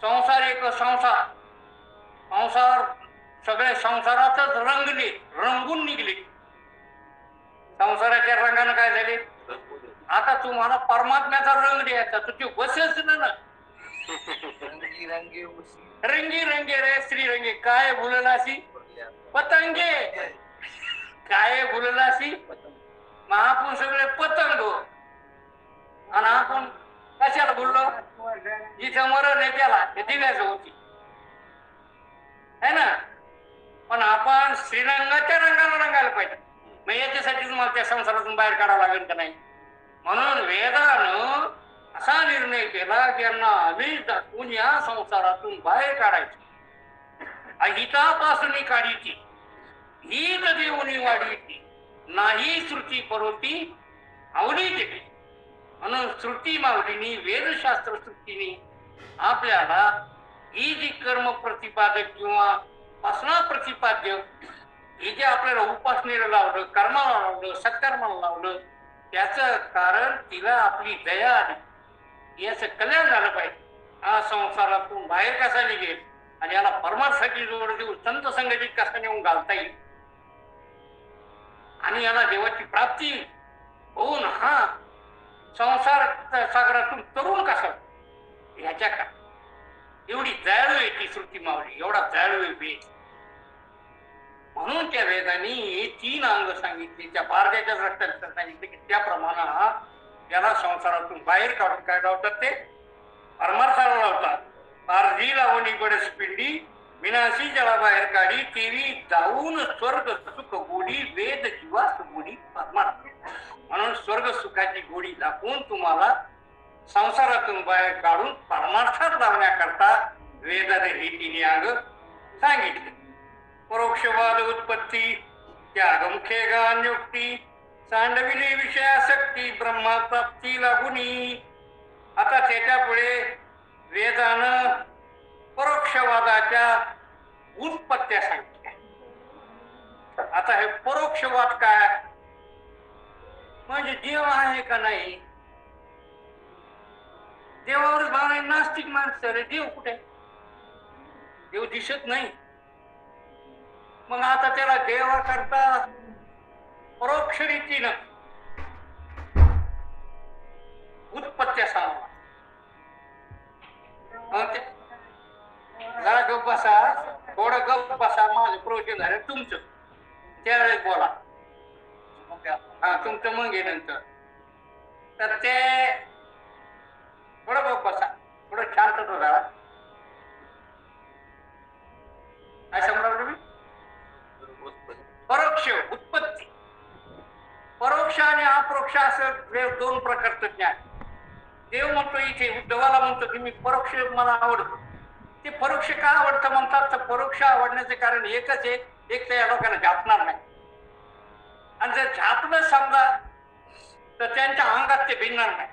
संसार एक संसार संसार सगळे संसारातच रंगले रंगून निघले. संसाराच्या रंगानं काय झाले? आता तुम्हाला परमात्म्याचा रंग द्यायचा तर ते बसेच ना. रंगी रंगे रे श्रीरंगे काय बोललासी पतंगे काय बोललासी. मग आपण सगळे पतंग आणि आपण कशाला बोललो? जिथं मरण आहे त्याला ते दिव्याचं होती है ना. पण आपण श्रीरंगाच्या रंगाला रंगायला पाहिजे. मग याच्यासाठी तुम्हाला त्या संसारातून बाहेर काढावं लागेल का नाही? म्हणून वेदानं असा निर्णय केला की यांना आमिष दाखवून या संसारातून बाहेर काढायचं. अहितापासून काढीची हित देऊनी वाढीची नाही श्रुती परोती आवडी देते. म्हणून श्रुती माऊलीनी वेदशास्त्र श्रुतीने आपल्याला ही जी कर्म प्रतिपादक किंवा वासना प्रतिपाद्य हे जे आपल्याला उपासनेला लावलं कर्माला लावलं सत्कर्माला लावलं त्याचं कारण तिला आपली दया आली. याचं कल्याण झालं पाहिजे. हा संसारातून बाहेर कसा निघेल आणि याला परमार्थाची जोड देऊन संत संघटित कसा नेऊन घालता येईल आणि याला देवाची प्राप्ती होऊन हा संसार सागरातून तरुण कसा ह्याच्या का एवढी दयाळू आहे ती श्रुती माऊली. एवढा दयाळू आहे वेद. म्हणून त्या वेदांनी हे 3 अंग सांगितले. त्या पारद्याच्या दृष्टांत सांगितले की त्याप्रमाणे याला संसारातून बाहेर काढून काय लावतात ते परमार्थाला लावतात. पारधी लावणी बडस पिंडी विनाशी जळा बाहेर काढी तेवी जाऊन स्वर्ग सुख गोडी वेद जीवास गोडी परमार्थ. म्हणून स्वर्ग सुखाची गोडी दाखवून तुम्हाला संसारातून बाहेर काढून परमार्थात लावण्याकरता वेदाने हे 3 अंग सांगितले. परोक्षवाद उत्पत्ती त्यागमुखे गान्युक्ती सांडविली विषयासक्ती ब्रह्मा प्राप्ती लागुनी. आता त्याच्या पुढे वेदानं परोक्षवादाच्या उत्पत्त्या सांगितल्या. आता हे परोक्षवाद काय म्हणजे देव आहे का नाही? देवावर भावना नास्तिक माणसं रे. देव कुठे? देव दिसत नाही. मग आता त्याला देवाकरता परोक्ष रीतीनं उत्पत्त्या सांगा. जरा गप बसा, थोडं गप बसा. माझं प्रवचन झालं तुमचं त्यावेळेस बोला. हा तुमचं मग आहे नंतर. तर ते थोडं गप बसा, थोडं शांत तो झाला. काय समजा तुम्ही? परोक्ष उत्पत्ती. परोक्ष आणि अपरोक्ष असं 2 प्रकारचं ज्ञान. देव म्हणतो इथे उद्धवाला म्हणतो की मी परोक्ष मला आवडतो. ते परोक्ष का आवडतं म्हणतात तर परोक्ष आवडण्याचे कारण एकच आहे. एक तर या लोकांना झापणार नाही आणि जर झापलं समजा तर त्यांच्या अंगात ते भिनणार नाही.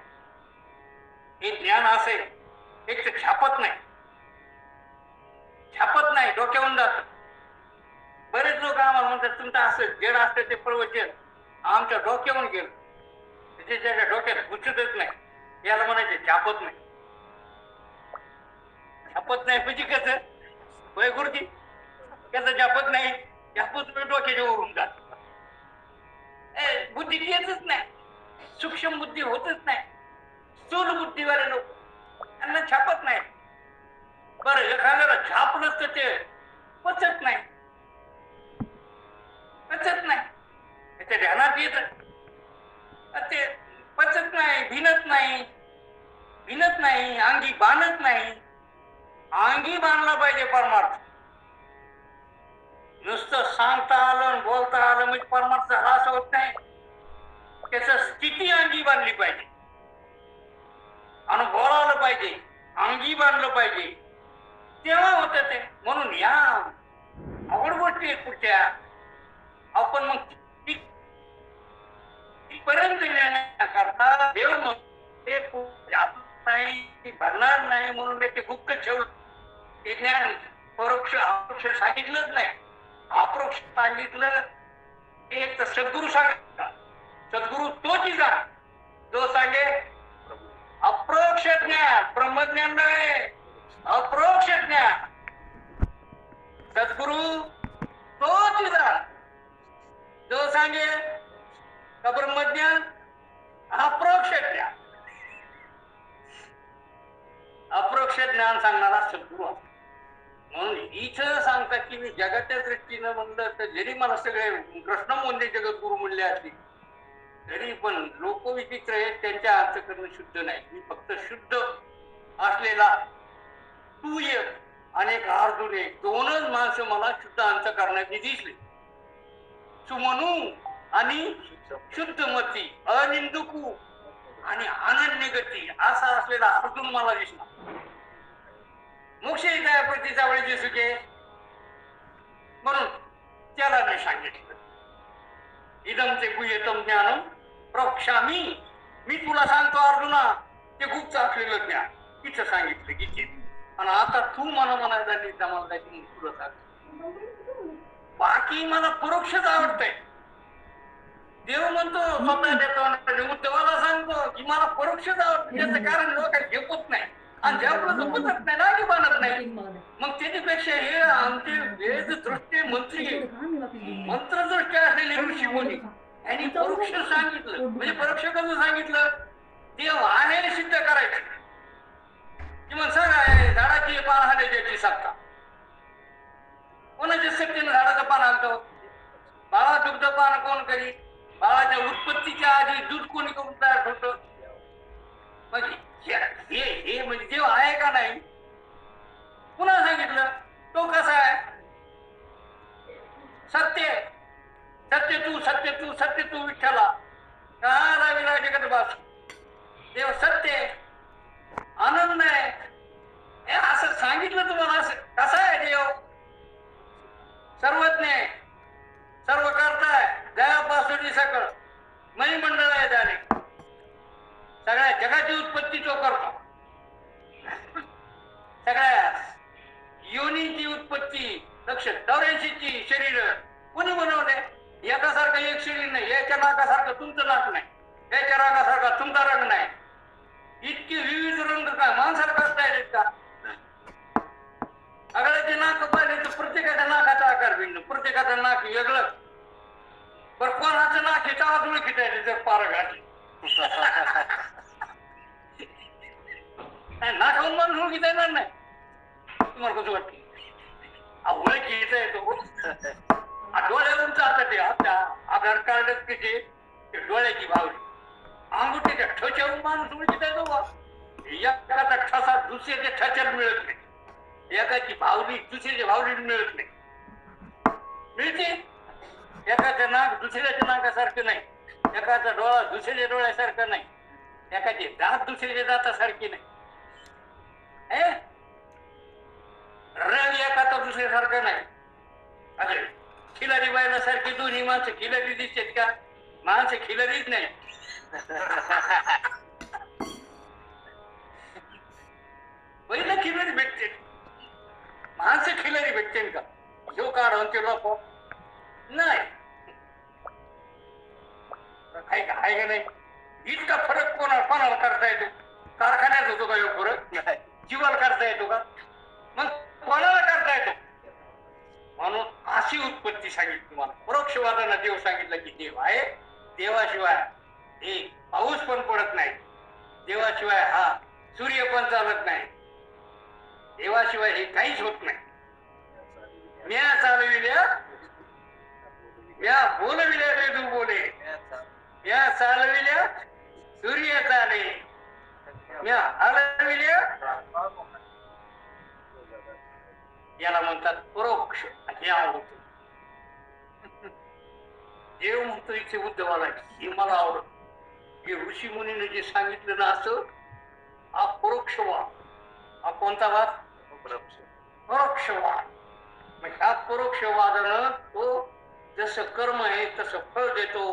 हे ज्ञान असे एक तर छापत नाही डोक्यावरून जात. बरेच लोक आम्हाला म्हणतात तुमचं असं जेड असतं ते प्रवचन आमच्या डोक्यावरून गेलं, त्याच्या डोक्यात घुसतच नाही. याला म्हणायचे छापत नाही म्हणजे कसं होय गुरुजी, कसं छापत नाही? छापत डोक्याच्या वरून जात. बुद्धी येतच नाही, सूक्ष्म बुद्धी होतच नाही. स्थूल बुद्धीवाले लोक त्यांना छापत नाही. बरं एखाद्याला छापलं तर ते पचत नाही, त्याच्या ध्यानात येत ते पचत नाही, भिनत नाही, अंगी बांधत नाही. अंगी बांधला पाहिजे परमार्थ. नुसतं सांगता आलं बोलता आलं म्हणजे परमार्थ झाला असं होत नाही. त्याच स्थिती अंगी बांधली पाहिजे, अनुभव आलं पाहिजे, अंगी बांधलं पाहिजे, तेव्हा होत ते. म्हणून या अवघड गोष्टी आहेत पुढच्या. आपण मग पर्यंत येण्याकरता देव ते नाही भरणार नाही म्हणून ते गुप्त ठेवलं. ते ज्ञान परोक्ष अपरोक्ष सांगितलंच नाही. अपरोक्ष सांगितलं एक तर सद्गुरू सांगितलं. सद्गुरू तोच जा जो सांगे अप्रोक्ष ज्ञान, ब्रह्मज्ञान नाही, अप्रोक्ष ज्ञान. सद्गुरू तोच जा जो सांगे का ब्रह्मज्ञान अप्रोक्ष ज्ञान. अप्रोक्ष ज्ञान सांगणारा सद्गुरू असतो. म्हणून इथं सांगतात की मी जगाच्या दृष्टीनं म्हणलं तर जरी मला सगळे कृष्ण मोंदे जगद्गुरु म्हणले असते तरी पण लोक विचित्र आहेत, त्यांच्या अंतःकरण शुद्ध नाही. मी फक्त शुद्ध असलेला तू एक आणि एक अर्जुन एक, दोनच माणसं मला शुद्ध अंतःकरणाची दिसली. सुमनू आणि शुद्धमती, अनिंदुकू आणि अनन्य गती असा असलेला अर्जुन मला दिसला. मोक्ष येता प्रतीचा वेळ दिसू दे म्हणून त्याला मी सांगितलं इदम ते गुह्यतम ज्ञानम प्रवक्ष्यामी. मी तुला सांगतो अर्जुना ते गुप्त असलेलं ज्ञान तिथं सांगितलं गीतेत. आणि आता तू मला म्हणायला जमाला तुला सांग. बाकी मला परोक्षच आवडतंय. देव म्हणतो स्वतःच्या तोंडाने उद्धवाला सांगतो की मला परोक्षच आवडतं. त्याचं कारण लोक झेपत नाही आणि झेपलं तर पचत नाही, नागी बांधत नाही. मग त्याच्यापेक्षा हे आमचे वेद दृष्टे मंत्री मंत्रदृष्टी असलेले ऋषी मुनी यांनी परोक्ष सांगितलं. म्हणजे परोक्ष कसं सांगितलं? देव आल्याने सिद्ध करायचं. किंवा सांगा झाडाची पान हाल्याची सत्ता कोणाच्या शक्तीने झाडाचं पान आणतो? बाळा दुग्ध पान कोण करी? बाळाच्या उत्पत्तीच्या आधी दूध कोणी करून तयार होतं? म्हणजे हे म्हणजे देव आहे का नाही? पुन्हा सांगितलं तो कसा आहे? सत्य तू विठ्ठला का विला जगत बास. देव सत्य आनंद आहे हे असं सांगितलं तुम्हाला. असं कसा आहे देव? सर्वज्ञ आहे, सर्व करताय, दयापासून सकळ मणिमंडळ आहे झाले. सगळ्या जगाची उत्पत्ती तो करतो. सगळ्या योनीची उत्पत्ती 184 शरीर कोणी बनवले? एकासारखं एक शरीर नाही. याच्या नाकासारखं तुमचं नाक नाही, याच्या रागासारखा तुमचा रंग नाही. इतके विविध रंग काय माणसाला करता येत का? अगळ्याचे नाक पाहिले तर प्रत्येकाच्या नाकाचा आकार भिन्न, प्रत्येकाचं नाक वेगळं. पण कोणाचं नाक हे चाळा ओळखीत जर पार घातली नाकाहून माणूस ओळखीत येणार नाही. तुम्हाला कसं वाटतं? ओळखीचा येतो डोळ्यावरून चालतात ते. आधार कार्ड कसे डोळ्याची भावली अंगुठीच्या ठोच्यावरून माणूस ओळखीत येतो बा. एकाचा ठसा दुसऱ्याच्या ठच्यात मिळत नाही, एकाची भावली दुसऱ्याच्या भावलीत मिळत नाही. मिळते एकाचं नाक दुसऱ्याच्या नाकासारखं नाही, एकाचा डोळा दुसऱ्याच्या डोळ्यासारखा नाही, एकाचे दात दुसऱ्याच्या दातासारखे नाही, रंग एकाचा दुसऱ्यासारखा नाही. अरे खिलारी बायलासारखी दोन्ही माणसं खिलारी दिसतात का? माणसं खिलारीच नाही. भेटते का ह्यो काढून ते लोक नाही आहे का नाही इतका फरक कोणाला करता येतो कारखान्यात होतो का ह्यो फरक नाही जीवाला करता येतो का मग कोणाला करता येतो म्हणून अशी उत्पत्ती सांगितली तुम्हाला परोक्षवादानं देव सांगितलं की देव आहे देवाशिवाय हे पाऊस पण पडत नाही देवाशिवाय हा सूर्य पण चालत नाही देवाशिवाय हे काहीच होत नाही म्या चालविल्या म्या बोलविल्या वेदू बोले म्या चालविल्या सूर्य चाले म्या हलविल्या याला म्हणतात परोक्ष हे आवडतो देव म्हणतो इथे उद्धवाला हे मला आवडत हे ऋषी मुनीने जे सांगितलं ना असं हा परोक्षवाद हा कोणता वाद परोक्षवाद मग ह्या परोक्षवादानं तो जसं कर्म आहे तसं फळ देतो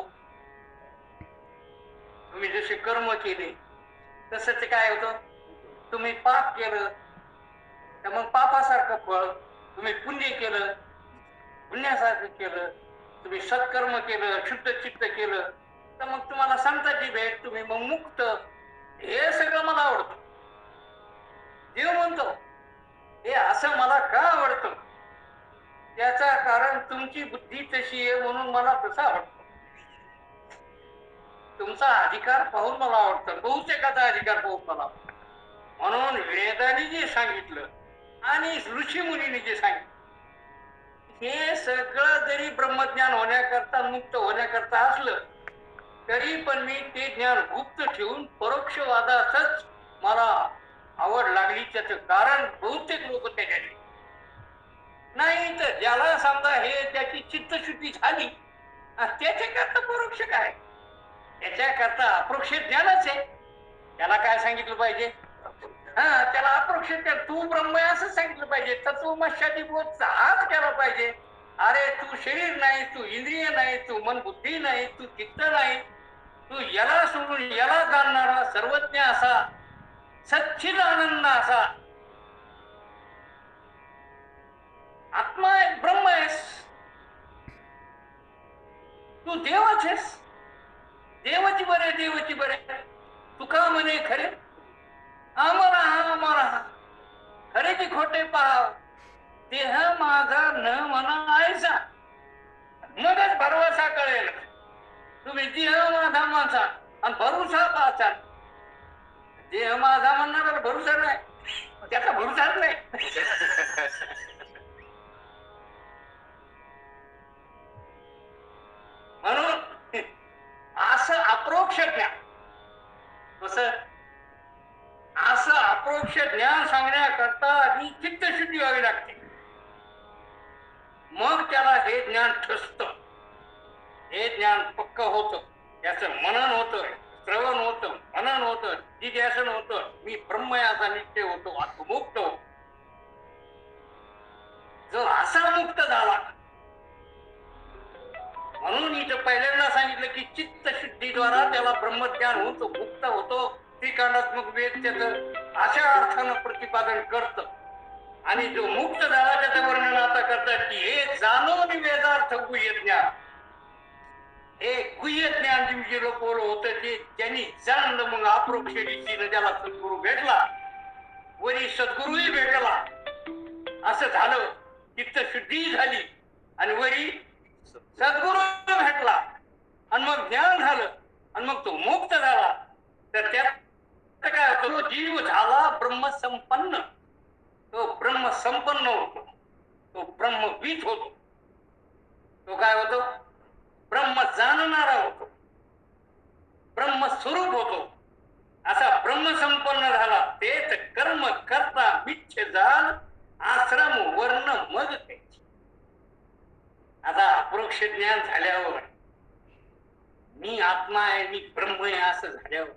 तुम्ही जसे कर्म केले तसं ते काय होतं तुम्ही पाप केलं तर मग पापासारखं फळ तुम्ही पुण्य केलं पुण्यासारखं केलं तुम्ही सत्कर्म केलं शुद्ध चित्त केलं तर मग तुम्हाला संताची भेट तुम्ही मग मुक्त हे सगळं मला आवडतं देव म्हणतो हे असं मला का आवडतं त्याचा कारण तुमची बुद्धी तशी आहे म्हणून मला तसं आवडतं तुमचा अधिकार पाहून मला आवडतं बहुतेकाचा अधिकार पाहून मला म्हणून वेदाने जे सांगितलं आणि ऋषी मुनीने जे सांगितलं हे सगळं जरी ब्रह्मज्ञान होण्याकरता मुक्त होण्याकरता असलं तरी पण मी ते ज्ञान गुप्त ठेवून परोक्षवादाच मला आवड लागली त्याचं कारण बहुतेक लोक त्याच्याने नाही तर ज्याला समजा हे त्याची चित्तशुद्धी झाली त्याच्याकरता परोक्ष काय त्याच्याकरता अपरोक्ष ज्ञानच आहे त्याला काय सांगितलं पाहिजे हा त्याला अपरोक्ष तू ब्रह्म असं सांगितलं पाहिजे तत्वमशाची बोध हाच केला पाहिजे अरे तू शरीर नाही तू इंद्रिय नाही तू मन बुद्धी नाही तू चित्त नाही तू याला सोडून याला जाणणारा सर्वज्ञ असा सच्चिद आनंद असा आत्मा आहे ब्रह्म आहेस तू देवच आहेस देवाची बरे देवाची बरे तुका म्हणे खरे अमर हा अमर हा खरे की खोटे पाहाव देह माझा न म्हणा आयसा मगच भरवसा कळेल तुम्ही देह माझा माझा आणि भरोसा पाहता देह माझा म्हणणार भरोसा नाही त्याचा भरोसाच नाही म्हणून असं अप्रोक्ष ज्ञान कसं असं अप्रोक्ष ज्ञान सांगण्याकरता आधी चित्तशुद्धी व्हावी लागते मग त्याला हे ज्ञान ठसत हे ज्ञान पक्क होतं त्याचं मनन होतं श्रवण होतं मनन होतं जिज्ञासन होतं मी ब्रह्म याचा निश्चय होतो आत्ममुक्त होतो जो असा मुक्त झाला म्हणून इथं पहिल्यांदा सांगितलं की चित्तशुद्धीद्वारा त्याला ब्रह्मज्ञान होतो मुक्त होतो त्रिकांडात्मक वेद त्याचं अशा अर्थानं प्रतिपादन करत आणि जो मुक्त झाला त्याचं वर्णन आता करतात की हे जाणून वेदार्थ गुह्य ज्ञान हे गुह्य ज्ञान जे लोक होतं ते त्यांनी जाणलं मग अप्रोक्ष रीतीनं त्याला सद्गुरू भेटला वरी सद्गुरूही भेटला असं झालं चित्तशुद्धी झाली आणि वरी सद्गुरू भेटला आणि मग ज्ञान झालं आणि मग तो मुक्त झाला तर त्यात काय होतं तो जीव झाला ब्रह्मसंपन्न तो ब्रह्मसंपन्न होतो तो ब्रह्मविद होतो तो काय होतो ब्रह्म जाणणारा होतो ब्रह्मस्वरूप होतो असा ब्रह्मसंपन्न झाला तेच कर्म करता मिच्छ जाल आश्रम वर्ण मग त्याची आता अपरोक्ष ज्ञान झाल्यावर मी आत्मा आहे मी ब्रह्म आहे असं झाल्यावर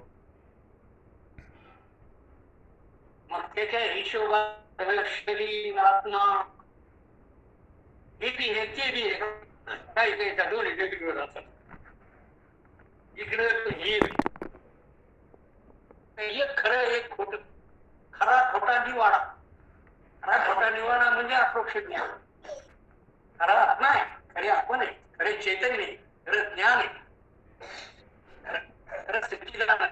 मग त्याच्या हिशोबात शरीर आत्मा हे बी आहे ते बी आहे काही काही त्या दोन्ही वेगवेगळे राहतात इकडं हे एक खरं एक खोट खरा खोटा निवाडा खरा खोटा निवाडा म्हणजे अपरोक्ष ज्ञान खरा आत्मा आहे, खरे आपण आहे, खरे चैतन्य आहे, खरं ज्ञान आहे, खरं सच्चिदानंद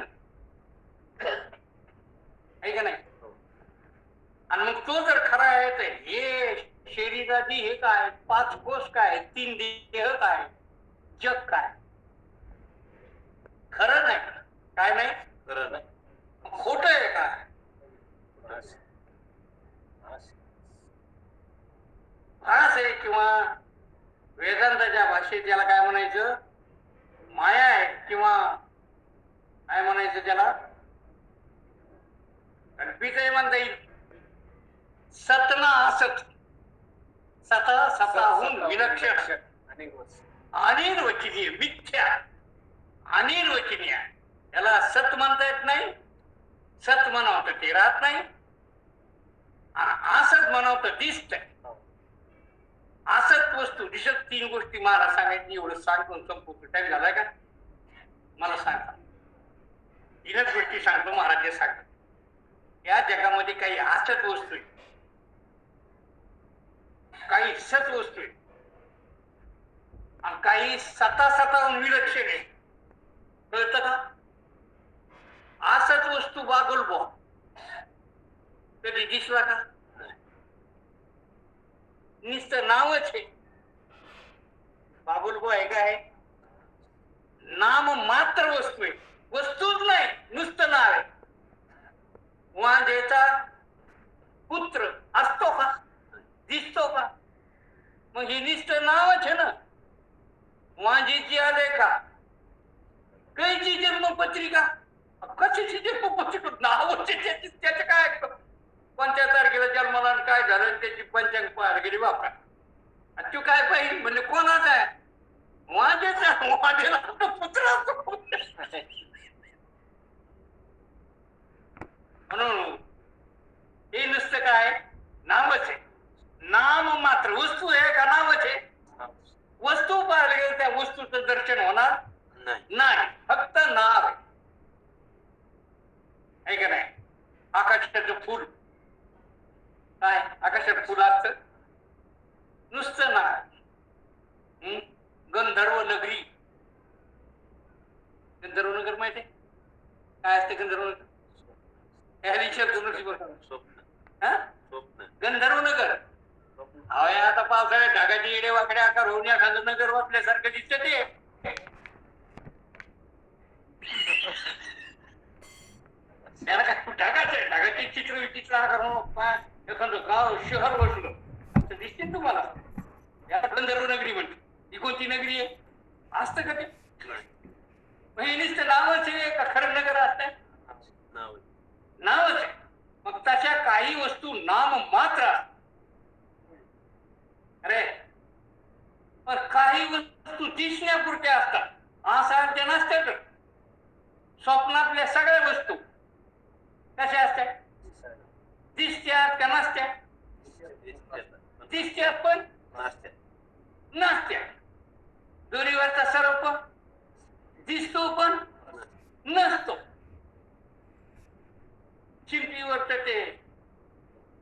आहे का नाही. आणि मग तो जर खरा आहे तर हे शरीराची हे काय, 5 कोश काय, 3 देह काय, जग काय, खरं नाही. काय नाही, खरं नाही. खोट आहे काय, भास आहे, किंवा वेदांताच्या भाषेत याला काय म्हणायचं, माया आहे, किंवा काय म्हणायचं त्याला, कल्पित आहे म्हणता येईल. सत ना असत, सताहून विलक्षण, अनिर्वचनीय, मिथ्या, अनिर्वचनीय. त्याला सत म्हणता येत नाही, सत म्हणावं तर ते राहत नाही, असत म्हणावं तर दिसत. असत वस्तू दिसत, 3 गोष्टी महाराज सांगायची. एवढं सांगून संपूर्ण टाइम झालाय का, मला सांगा. 3च गोष्टी सांगतो महाराज सांगतात. या जगामध्ये काही असत वस्तू आहे, काही सत वस्तू आहे, आणि काही स्वतःहून विलक्षण आहे. कळतं का. असत वस्तू बागुलबो कधी दिसला का, नुसतं नावच आहे. बाबुलबो आहे काय, नाम मात्र वस्तू आहे, वस्तूच नाही, नुसतं नाव आहे. वांजेचा पुत्र असतो का, दिसतो का, मग हे नुसतं नावच आहे ना. वांजेची आले का, कैची जन्मपत्रिका, कशाची जन्मपत्रिका, नावच त्याचं काय, कोणत्या तारखेला जन्माला काय झालं त्याची पंचांग पाहायला गेली बापा. तू काय पाहिजे म्हणजे कोणाचा आहे, वांजेचा, वांजेला पुत्र असतो. म्हणून हे नुसतं काय, नावच आहे. नाम मात्र, वस्तू आहे का नावच आहे. वस्तू पाहायला गेलं त्या वस्तूचं दर्शन होणार नाही, फक्त नाव आहे का नाही. आकाशाचं फुल काय, आकाशात फुल असत, नुसतं नाव. गंधर्व नगरी, गंधर्व नगर माहिती आहे काय असते, गंधर्व नगर गंधर्व नगर. आता पावसाळ्यात ढगाची येडे वाकडे आकार होऊन एखादं नगर वाटल्यासारखं दिसत ते. त्याला काय ढगाचं, ढगाचे चित्र विचित्र आकार होऊन एखादं गाव शहर बसलं असं दिसते तुम्हाला. याला गंधर्व नगरी म्हणते. ही कोणती नगरी आहे, असतं का ते. नुसतं नावच आहे का खरं नगर असतंय, नावच आहे. मग तशा काही वस्तू नाम मात्र, अरे पण काही वस्तू दिसण्यापुरत्या असतात, असाध्य नसतात. स्वप्नातल्या सगळ्या वस्तू कशा असतात, दिसत्यात का नसत्या, दिसत्यात पण नसत्या. दोरीवरचा सर्प दिसतो पण नसतो. चिंपीवरच ते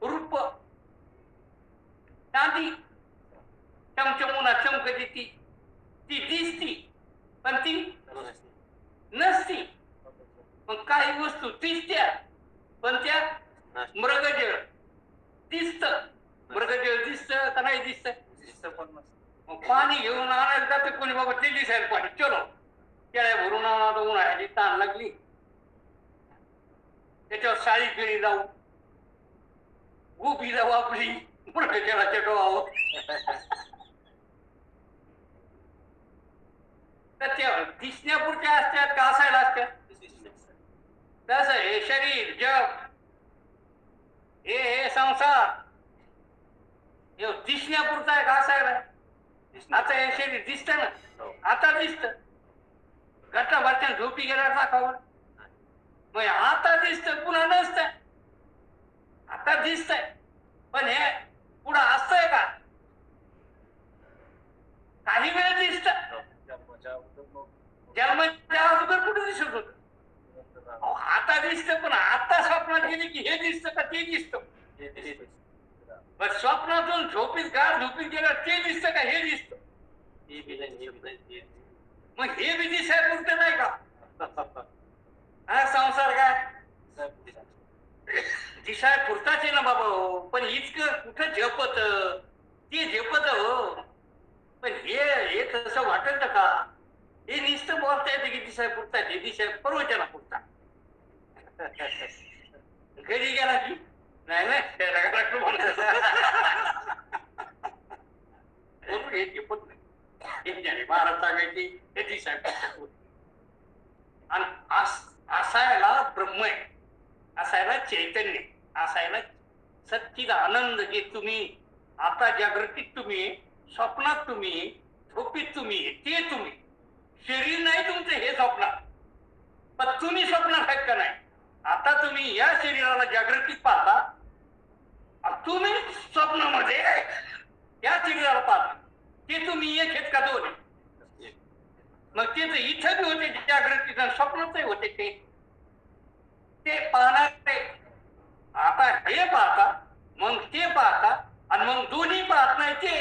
रूप, चांदी चमचमुना चमकती, ती दिसती पण ती नसती. मग काही वस्तू दिसत्या पण त्या मृगजळ दिसत, मृगजळ दिसत का नाही दिसत. मग पाणी घेऊन आणायला जातं कोणी, बाबा ते दिसायला पाणी, चलो केळ्या भरून आणा, उन्हाळ्याची ताण लागली, त्याच्यावर साळी पिळी जाऊ, गोपी जाऊ आपली मृगजळाच्या डोहावर. तर त्या दिसण्यापुरत्या असतात का असायला असतात. तसं हे शरीर, जग, हे संसार हे दिसण्यापुरता आहे का असायला. आता हे शरीर दिसत ना, आता दिसत. घटनाभरच्या झोपी गेल्यावर दाखवलं, मग आता दिसत पुन्हा नसत. आता दिसतंय पण हे पुढं असतंय का, काही वेळ दिसत. जन्माच्या अगोदर कुठे दिसत होत, आता दिसत. पण आता स्वप्नात गेले की हे दिसत का ते दिसत. पण स्वप्नातून झोपीत गार झोपीत गेलं ते दिसतं का हे दिसतं? मग हे बी दिसाय पुरतं नाही का? हा संसार काय दिसाय पुरताच आहे ना बाबा हो. पण इतकं कुठं झेपत ते झेपत हो. पण हे तसं वाटत का? हे नुसतं बोलता येते की दिसाय पुरता हे दिसाय परवचना पुरता. घरी गेला की नाही नाही हे झेपत नाही. हे ज्याने महाराज सांगायची हे दिसाय पुरता. आणि असायला ब्रह्म आहे, असायला चैतन्य, असायला सच्चिद आनंद. जे तुम्ही आता जागृतीत तुम्ही, स्वप्नात तुम्ही, झोपीत तुम्ही, ते तुम्ही. शरीर नाही तुमचं हे स्वप्नात, पण तुम्ही स्वप्नात आहेत का नाही? आता तुम्ही या शरीराला जागृतीत पाहता, तुम्ही स्वप्नामध्ये या शरीराला पाहता. ते तुम्ही एक आहेत का दोन? मग ते तर इथं बी होते जागृतीत, स्वप्नातही होते ते पाहणार. आता हे पाहता, मग ते पाहता, आणि मग दोन्ही पाहत नाही ते,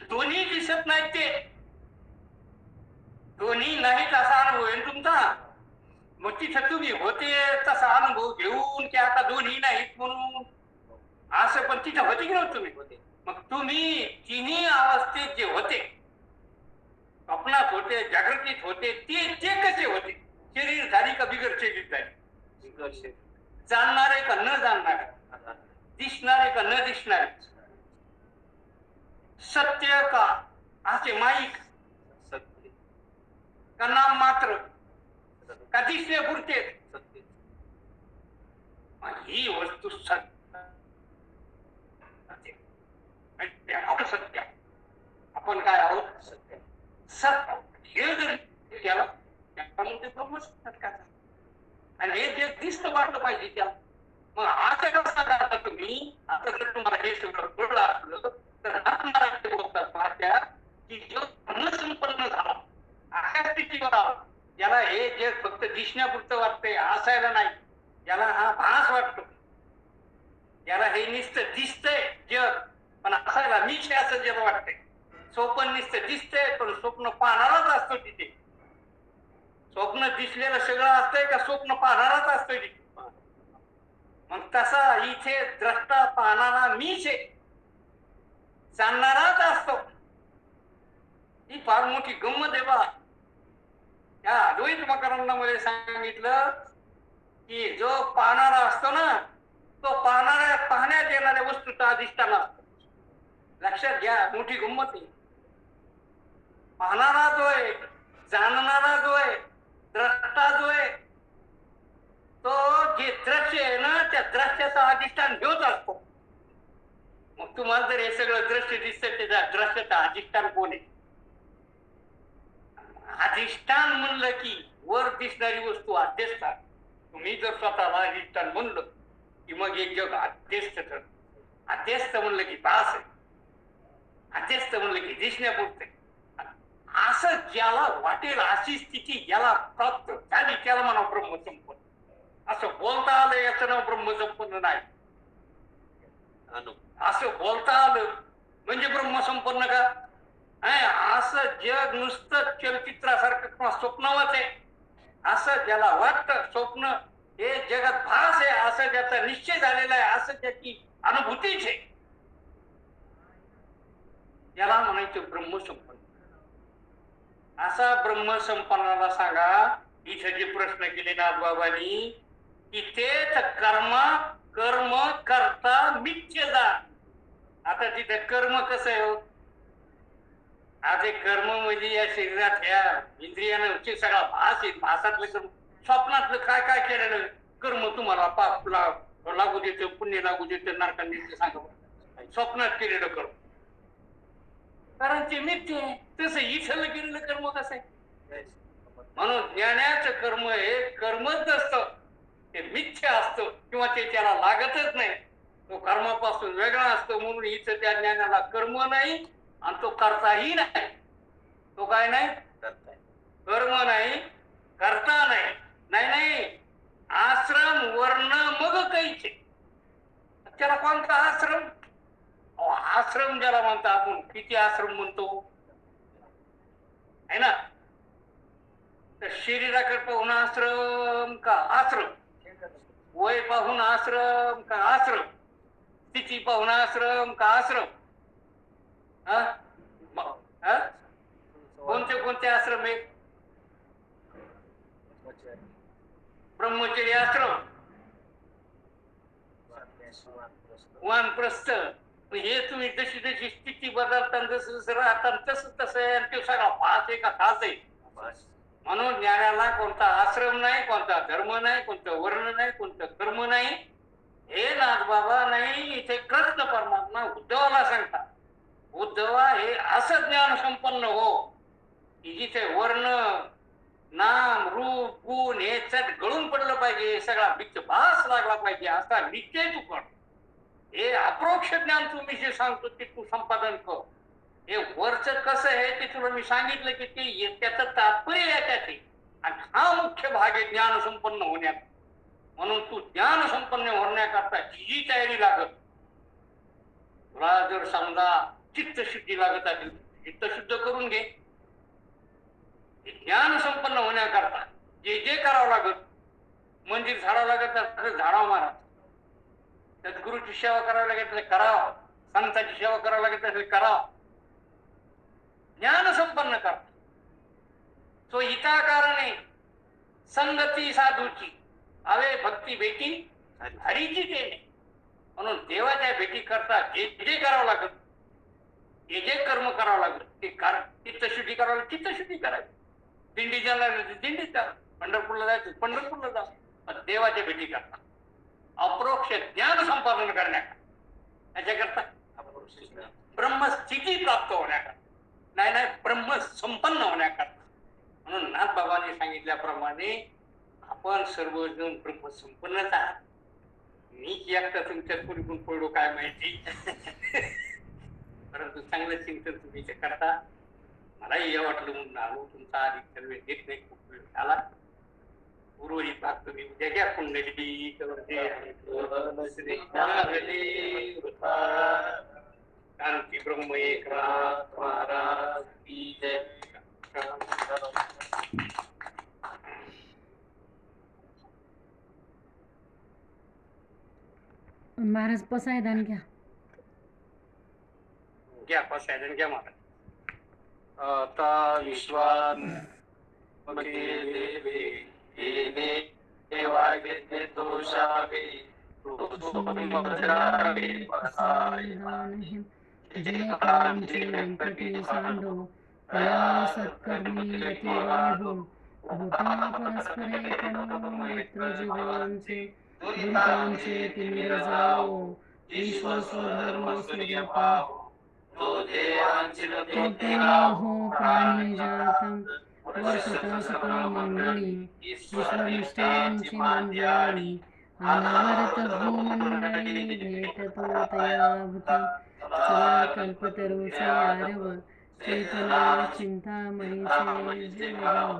दोन्ही दिसत नाही ते, दोन्ही नाहीत असा अनुभव आहे तुमचा. मग तिथं तुम्ही होते तसा अनुभव घेऊन की आता दोन्ही नाहीत म्हणून असं, पण तिथं होते की नव्हते तुम्ही? होते. मग तुम्ही तिन्ही अवस्थेत जे होते, स्वप्नात होते, जागृतीत होते, ते कसे होते? शरीर झाली का बिगर शरीर झाली? जाणणारे का न जाणणारे? दिसणारे का न दिसणारे? सत्य का असे माईक? का नाम मात्र? का दिसणे पुरते? ही वस्तू सत्य. सत्य आपण काय आहोत? सत्य. सत्य हे जर त्याला त्यामध्ये ब्रह्मसत्य का? आणि हे जे दिसतं वाटलं पाहिजे त्याला. मग असं कसं करता तुम्ही? आता जर तुम्हाला हे सगळं कळलं असलं तर आत्मराज्य बोलतात पाहत्या की जो धर्मसंपन्न झाला अशा स्थितीवर आला, ज्याला हे जे फक्त दिसण्यापुरतं वाटतंय, असायला नाही, ज्याला हा भास वाटतो, ज्याला हे नुसतं दिसतंय जग, पण असायला मीच असं जग वाटतंय. स्वप्न नुसतं दिसतंय, पण स्वप्न पाहणाराच असतो तिथे. स्वप्न दिसलेलं सगळं असतंय का स्वप्न पाहणाराच असतोय तिथे? मग तसा इथे द्रष्टा पाहणारा मीच आहे, जाणणाराच असतो. ही फार मोठी गंमत आहे बा. या अद्वैत मकरंदामध्ये सांगितलं की जो पाहणारा असतो ना, तो पाहण्यात येणाऱ्या वस्तूचा अधिष्ठान असतो. लक्षात घ्या, मोठी गंमत आहे. पाहणारा जो आहे, जाणणारा जो आहे, द्रष्टा जो आहे, तो जे दृश्य आहे ना, त्या दृश्याचा अधिष्ठान घेऊच असतो. मग तुम्हाला जर हे सगळं दृश्य दिसतं, त्याच्या दृश्याचा अधिष्ठान कोण आहे? अधिष्ठान म्हणलं की वर दिसणारी वस्तू अध्यस्थान. तुम्ही जर स्वतःला अधिष्ठान म्हणलं की मग एक जग अध्यस्त ठरत. अध्यस्त म्हणलं की तास आहे, अध्यस्त म्हणलं की दिसण्यापुरते. असं ज्याला वाटेल अशी स्थिती ज्याला प्राप्त झाली त्याला म्हणा ब्रह्मसंपन्न. असं बोलता आलं याचं नाव ब्रह्मसंपन्न नाही. असं बोलता आलं म्हणजे ब्रह्मसंपन्न का? असं जग नुसतं चलचित्रासारखं किंवा स्वप्नावच आहे असं ज्याला वाटतं, स्वप्न हे जगात भास आहे असं ज्याचा निश्चय झालेला आहे, असं ज्याची अनुभूतीच आहे, याला म्हणायचं ब्रह्मसंपन्न. असा ब्रह्मसंपन्नाला सांगा, इथे जे प्रश्न केले नाथबाबांनी की तेच कर्म करता मिथ्य जा. आता तिथे कर्म कसं आहे हो? आज एक कर्म म्हणजे या शरीरात ह्या इंद्रियानं सगळा भास आहे. भासातलं कर्म, स्वप्नातलं काय काय केलेलं कर्म तुम्हाला पाप लागू देतं, पुण्य लागू देतं, नरकात देतं सांगा. स्वप्नात केलेलं कर्म कारण ते मिथ्य आहे. तसं इथं केलेलं कर्म कसं आहे? म्हणून ज्ञानाचं कर्म हे कर्मच नसतं, ते मिथ्य असतं किंवा ते त्याला लागतच नाही. तो कर्मापासून वेगळा असतो. म्हणून इथं त्या ज्ञानाला कर्म नाही आणि तो करताही नाही. तो काय नाही? कर्म नाही, करता नाही. नाही आश्रम वर्ण मग काहीच त्याला कोणता आश्रम? अहो, आश्रम ज्याला म्हणता आपण, किती आश्रम म्हणतो है ना? तर शरीराकडे पाहून आश्रम का आश्रम, वय पाहून आश्रम का आश्रम, स्थिती पाहून आश्रम का आश्रम? हा? हा? कोणते कोणते आश्रम आहेत? ब्रह्मचर्य आश्रम, वानप्रस्थ. हे तुम्ही जशी जशी स्थिती बदलता, जसं जसं राहता तसं तसं आहे. आणि ते सगळा पास आहे का खास आहे? म्हणून ज्ञानाला कोणता आश्रम नाही, कोणता धर्म नाही, कोणतं वर्ण नाही, कोणतं कर्म नाही. हे नाथ बाबा नाही, इथे कृष्ण परमात्मा उद्धवाला सांगतात, उद्धवा हे असं ज्ञान संपन्न हो की जिथे वर्ण नाम रूप गुण हे चट गळून पडलं पाहिजे, सगळा भास लागला पाहिजे, असा निश्चय तू कर. हे अप्रोक्ष ज्ञान तुम्ही जे सांगतो ते तू संपादन कर. हे वरच कसं आहे ते तुला मी सांगितलं की ते त्याचं तात्पर्य याच्यात आहे. आणि हा मुख्य भाग आहे ज्ञान संपन्न होण्यात. म्हणून तू ज्ञान संपन्न होण्याकरता जी तयारी लागत, तुला जर समजा चित्तशुद्धी लागत असेल, चित्तशुद्ध करून घे. ज्ञान संपन्न होण्याकरता जे जे करावं लागत, मंदिर झाडावं लागत तर झाडावं महाराज, सद्गुरूची सेवा करावी लागत तर करावं, संतांची सेवा करावी लागत असेल करावं. ज्ञान संपन्न करता सो हिता कारणे संगती साधूची हवे भक्ती भेटी हरीची तेने. म्हणून देवाच्या भेटी करता जे जे करावं लागत, जे जे कर्म करावं लागत ते चित्तशुद्धी करावं लागत, चित्तशुद्धी करावी. दिंडी जायला दिंडीत जा, पंढरपूरला जायचं पंढरपूरला जा. पण देवाच्या भेटी करता अप्रोक्ष ज्ञान संपादन करण्याकरता, याच्याकरता ब्रह्मस्थिती प्राप्त होण्याकरता, नाही नाही ब्रह्म संपन्न होण्याकरता. म्हणून नाथ बाबांनी सांगितल्याप्रमाणे आपण सर्वजण ब्रह्म संपन्नच आहात. मी एकटा तुमच्यात पूर्वी पडलो काय माहिती. परंतु चांगलं चिंतन तुम्ही ते करता. मलाही हे वाटलं म्हणून आलो. तुमचा आधी सर्व घेत नाही, खूप वेळ झाला. उर्वरित भाग तुम्ही उद्या घ्या. कुंडली शांती ब्रह्म एक महाराज की जय. महाराज पसायदान घ्या. घ्या पसायदान घ्या महाराज. आता विश्वात जय कांचे व्यंकटी सांडो तया सत्कर्मी रती वाढो. भूता परस्परे कणो मित्र जीवांचे दुरितांचे तिमिर जाओ. ईश्वर स्वधर्म सूर्य पाहो हो प्राणी जातम वर्षता सकळ मंडळी. ईश्वरनिष्ठांची मंडळी अनावरत भूमंडळी. भेटतो तया भूता चला कल्पतरूचे आरव. चैतना चिंतामणीचे जगाव.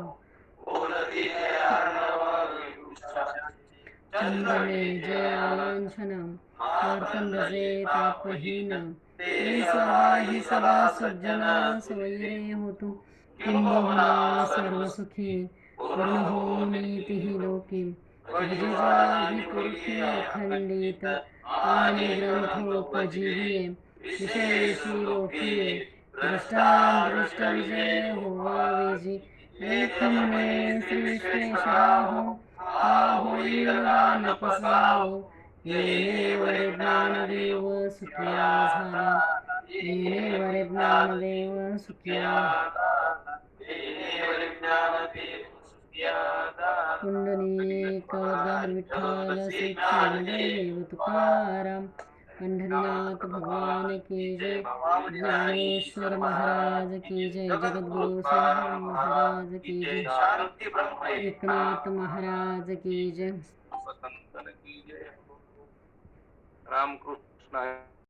चंद्रमे जयालांछनम मार्तंडजे तापहीनम. ही सदा सज्जना स्वैरे होतु. किंबहुना सर्व सुखी पूर्ण हो नीतिही लोकी. विजयाही पुरुषी अखंडित आणि ग्रंथोपजीविये. विषयेशी लोकीये दृष्टांदृष्ट विजय होवा वेजी. एकमने श्री विश्वेश्वराहो हा होईल गान पसाहो. येणे ज्ञानदेव सुखिया झाला. येणे ज्ञानदेव सुखिया. कुंडली कवदार विठ्ठल श्री ज्ञानदेव तुकाराम. पंढरीनाथ भगवान की जय. ज्ञानेश्वर महाराज की जय. जगद्गुरु श्री महाराज की जय. एकनाथ महाराज की जय. रामकृष्ण